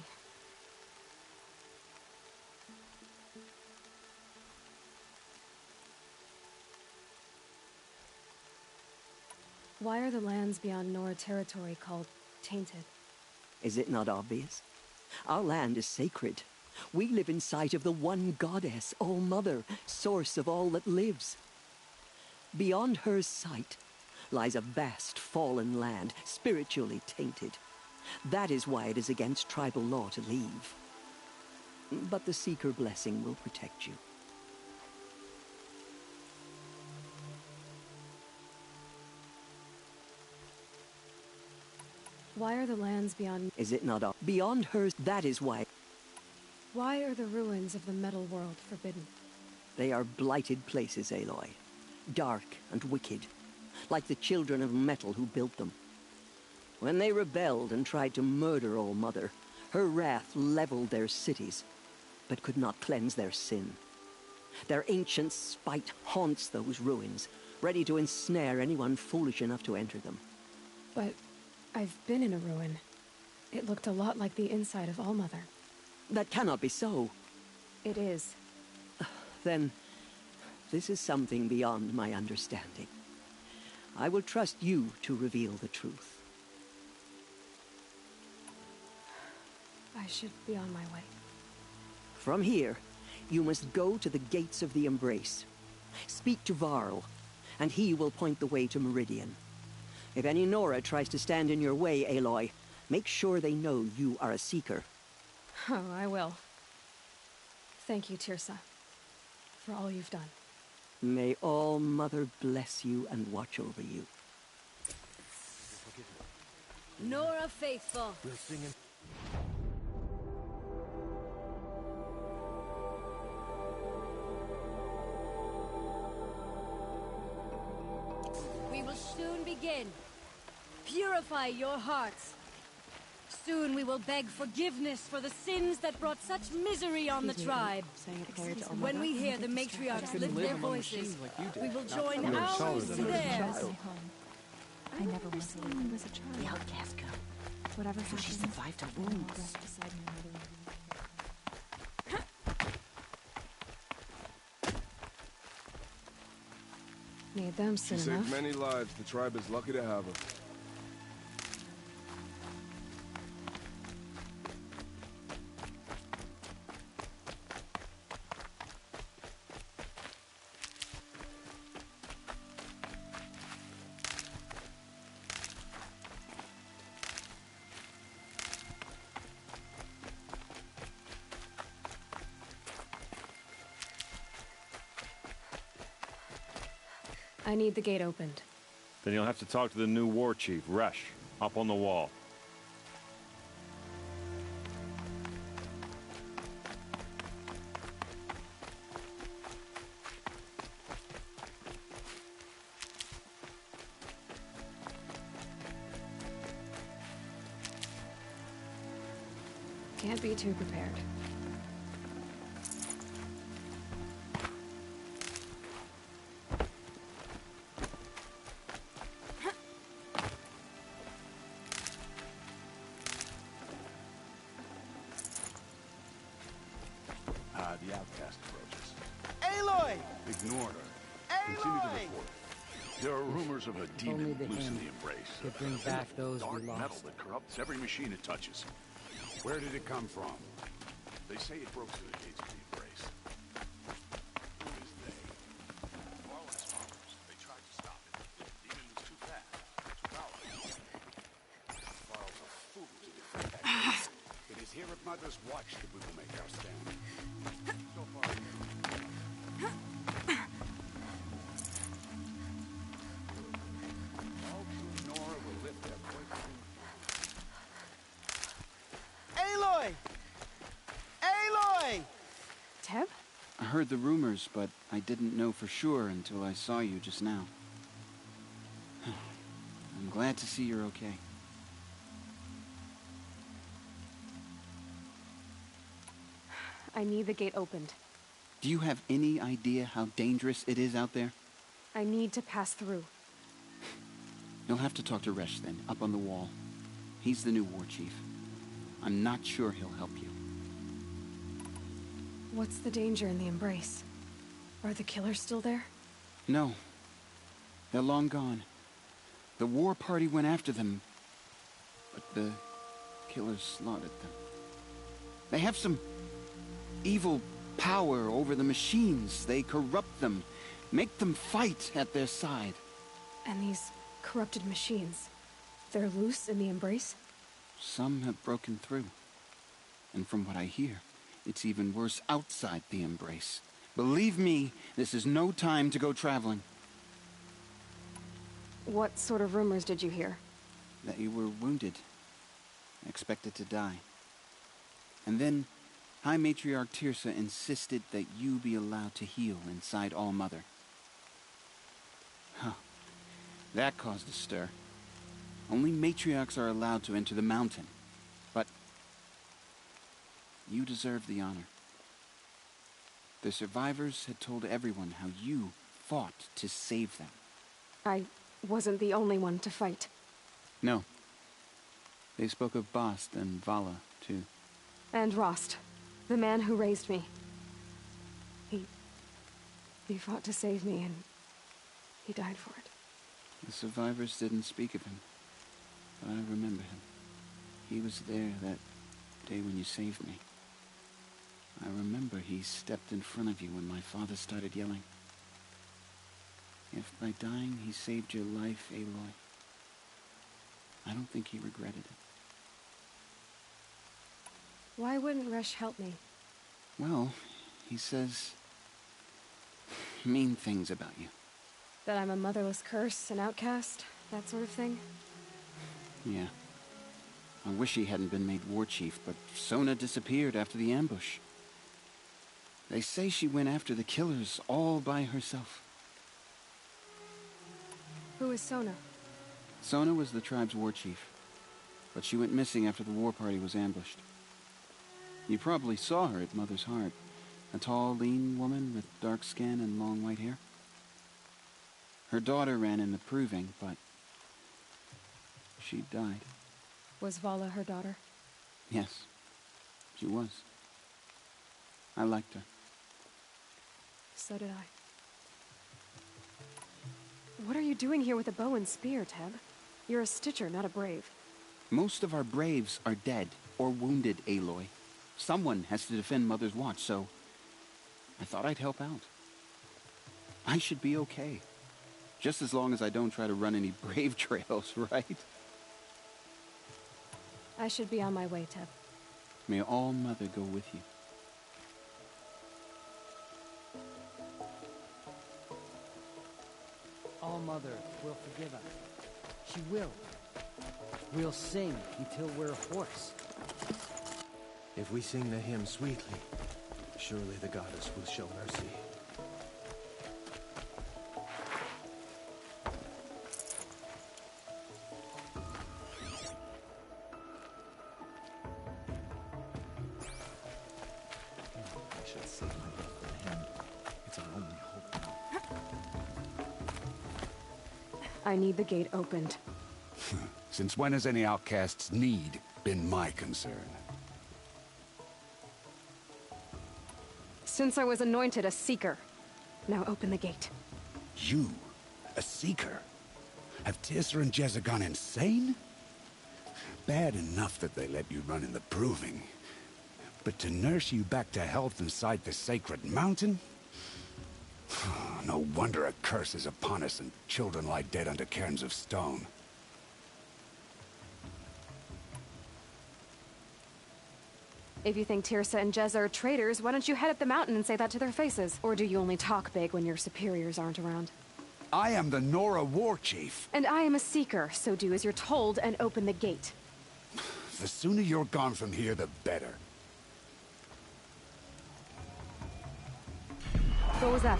Why are the lands beyond Nora territory called tainted? Is it not obvious? Our land is sacred. We live in sight of the one goddess, All-Mother, source of all that lives. Beyond her sight lies a vast fallen land, spiritually tainted. That is why it is against tribal law to leave. But the Seeker blessing will protect you. Why are the lands beyond... Is it not beyond hers? That is why. Why are the ruins of the metal world forbidden? They are blighted places, Aloy. Dark and wicked. Like the children of metal who built them. When they rebelled and tried to murder All-Mother, her wrath leveled their cities, but could not cleanse their sin. Their ancient spite haunts those ruins, ready to ensnare anyone foolish enough to enter them. But I've been in a ruin. It looked a lot like the inside of All-Mother. That cannot be so. It is. Then, this is something beyond my understanding. I will trust you to reveal the truth. I should be on my way. From here, you must go to the gates of the Embrace. Speak to Varl, and he will point the way to Meridian. If any Nora tries to stand in your way, Aloy, make sure they know you are a Seeker. Oh, I will. Thank you, Tirsa, for all you've done. May All-Mother bless you and watch over you. Nora faithful. We'll sing in... We will soon begin. Purify your hearts. Soon we will beg forgiveness for the sins that brought such misery on the tribe. When we hear the matriarchs lift their voices, we will join ours to theirs. I never want to leave. Was a child. The outcast girl. Whatever So happens, she survived her wounds. rest beside my mother. Need them She soon saved enough. many lives. The tribe is lucky to have her. I need the gate opened. Then you'll have to talk to the new war chief, Resh, up on the wall. Can't be too prepared. The outcast approaches. Aloy! Ignore her. Continue to report. There are rumors of a demon the loose in hymn the embrace. to bring back those we Dark metal lost. that corrupts every machine it touches. Where did it come from? They say it broke through the gates of the embrace. Who is they? Marlon's followers. They tried to stop it. The demon was too fast, too powerful. Varl's a fool to defend that gate. It is here at Mother's Watch that we will make our stand. So far, all true Nora will lift their voice. Aloy! Aloy! Teb? I heard the rumors, but I didn't know for sure until I saw you just now. I'm glad to see you're okay. I need the gate opened. Do you have any idea how dangerous it is out there? I need to pass through. You'll have to talk to Resh then, up on the wall. He's the new war chief. I'm not sure he'll help you. What's the danger in the embrace? Are the killers still there? No. They're long gone. The war party went after them, but the killers slaughtered them. They have some evil power over the machines. They corrupt them, make them fight at their side. And these corrupted machines, they're loose in the embrace? Some have broken through. And from what I hear, it's even worse outside the embrace. Believe me, this is no time to go traveling. What sort of rumors did you hear? That you were wounded, expected to die. And then High Matriarch Tirsa insisted that you be allowed to heal inside All-Mother. Huh. That caused a stir. Only matriarchs are allowed to enter the mountain. But you deserve the honor. The survivors had told everyone how you fought to save them. I wasn't the only one to fight. No. They spoke of Bast and Vala, too. And Rost, the man who raised me. He fought to save me, and he died for it. The survivors didn't speak of him, but I remember him. He was there that day when you saved me. I remember he stepped in front of you when my father started yelling. If by dying he saved your life, Aloy, I don't think he regretted it. Why wouldn't Resh help me? Well, he says mean things about you. That I'm a motherless curse, an outcast, that sort of thing? Yeah. I wish he hadn't been made war chief, but Sona disappeared after the ambush. They say she went after the killers all by herself. Who is Sona? Sona was the tribe's war chief. but she went missing after the war party was ambushed. You probably saw her at Mother's Heart. A tall, lean woman with dark skin and long white hair. Her daughter ran in the proving, but she died. Was Vala her daughter? Yes, she was. I liked her. So did I. What are you doing here with a bow and spear, Teb? You're a Stitcher, not a Brave. Most of our Braves are dead or wounded, Aloy. Someone has to defend Mother's Watch, so I thought I'd help out. I should be okay. Just as long as I don't try to run any Brave trails, right? I should be on my way, Teb. May All Mother go with you. All Mother will forgive us. She will. We'll sing until we're hoarse. If we sing the hymn sweetly, surely the goddess will show mercy. I should save my love for him. It's our only hope now. I need the gate opened. Since when has any outcast's need been my concern? Since I was anointed a Seeker. Now open the gate. You? A Seeker? Have Tissa and Jezza gone insane? Bad enough that they let you run in the proving. But to nurse you back to health inside the sacred mountain? No wonder a curse is upon us and children lie dead under cairns of stone. If you think Tirsa and Jezza are traitors, why don't you head up the mountain and say that to their faces? Or do you only talk big when your superiors aren't around? I am the Nora War Chief. And I am a Seeker, so do as you're told and open the gate. The sooner you're gone from here, the better. What was that?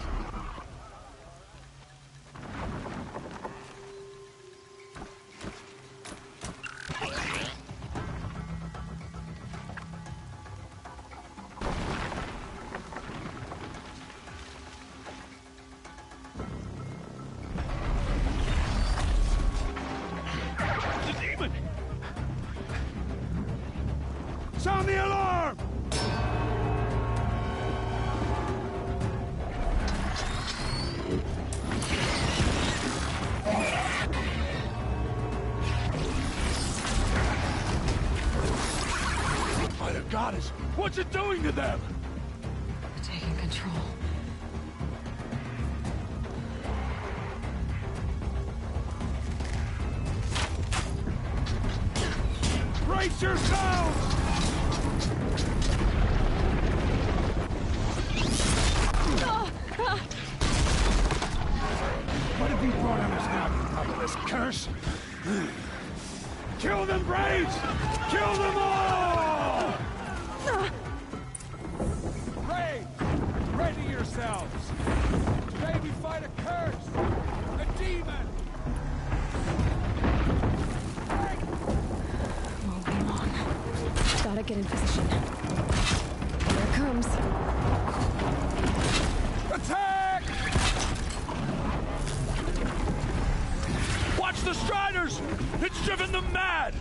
Sound the alarm! By the goddess, what's it doing to them? Taking control. Brace yourselves! What have you brought on us now, you motherless curse? Kill them, Braves! Kill them all! Braves, ready yourselves! Today we fight a curse! A demon! Won't be long. Gotta get in position. Here it comes. Attack! Watch the Striders! It's driven them mad!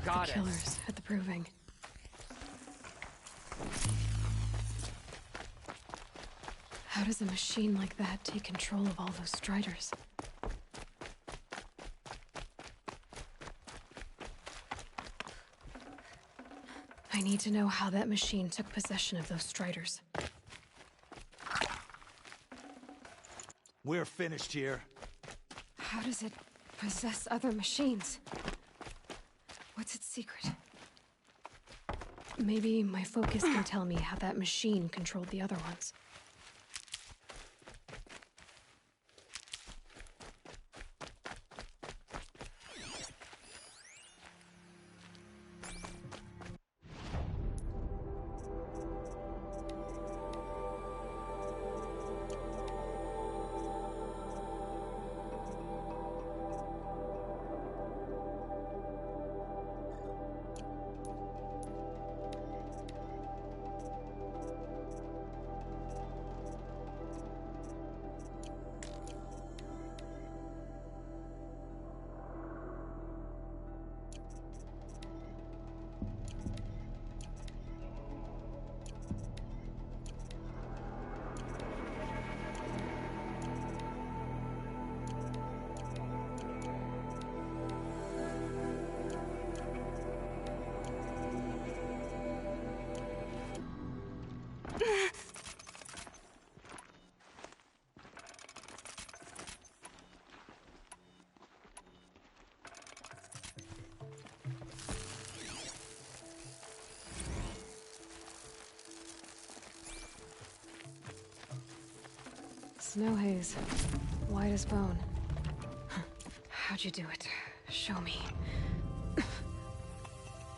The killers at the proving. How does a machine like that take control of all those Striders? I need to know how that machine took possession of those Striders. We're finished here. How does it possess other machines? What's its secret? Maybe my focus can tell me how that machine controlled the other ones. Snow haze. White as bone. How'd you do it? Show me.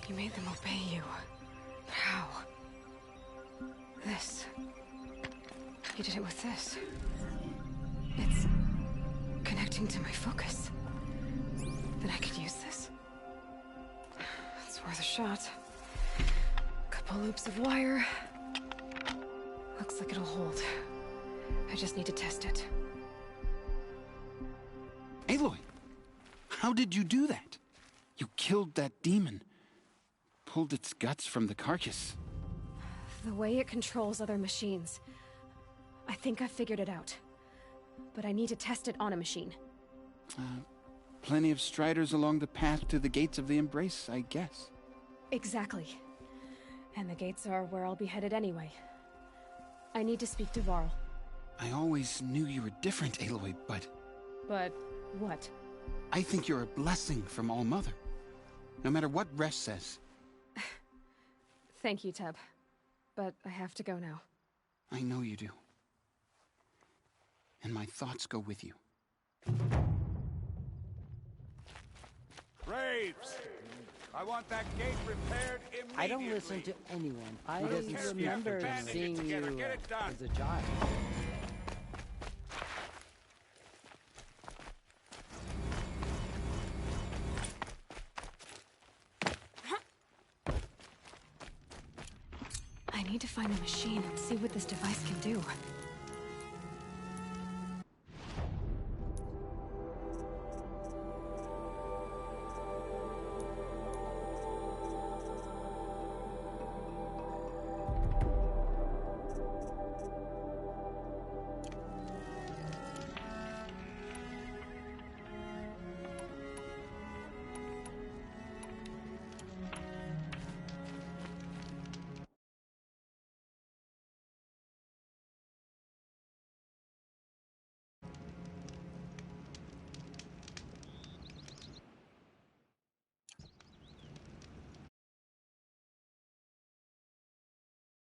You made them obey you. But how? This. You did it with this. It's connecting to my focus. Then I could use this. It's worth a shot. Couple loops of wire. Looks like it'll hold. I just need to test it. Aloy! How did you do that? You killed that demon. Pulled its guts from the carcass. The way it controls other machines. I think I figured it out. But I need to test it on a machine. Plenty of Striders along the path to the gates of the Embrace, I guess. Exactly. And the gates are where I'll be headed anyway. I need to speak to Varl. I always knew you were different, Aloy, but... But what? I think you're a blessing from All-Mother. No matter what Resh says. Thank you, Teb. But I have to go now. I know you do. And my thoughts go with you. Braves! I want that gate repaired immediately. I don't listen to anyone. I Yes, remember yes, seeing you get it done. as a child. I need to find a machine and see what this device can do.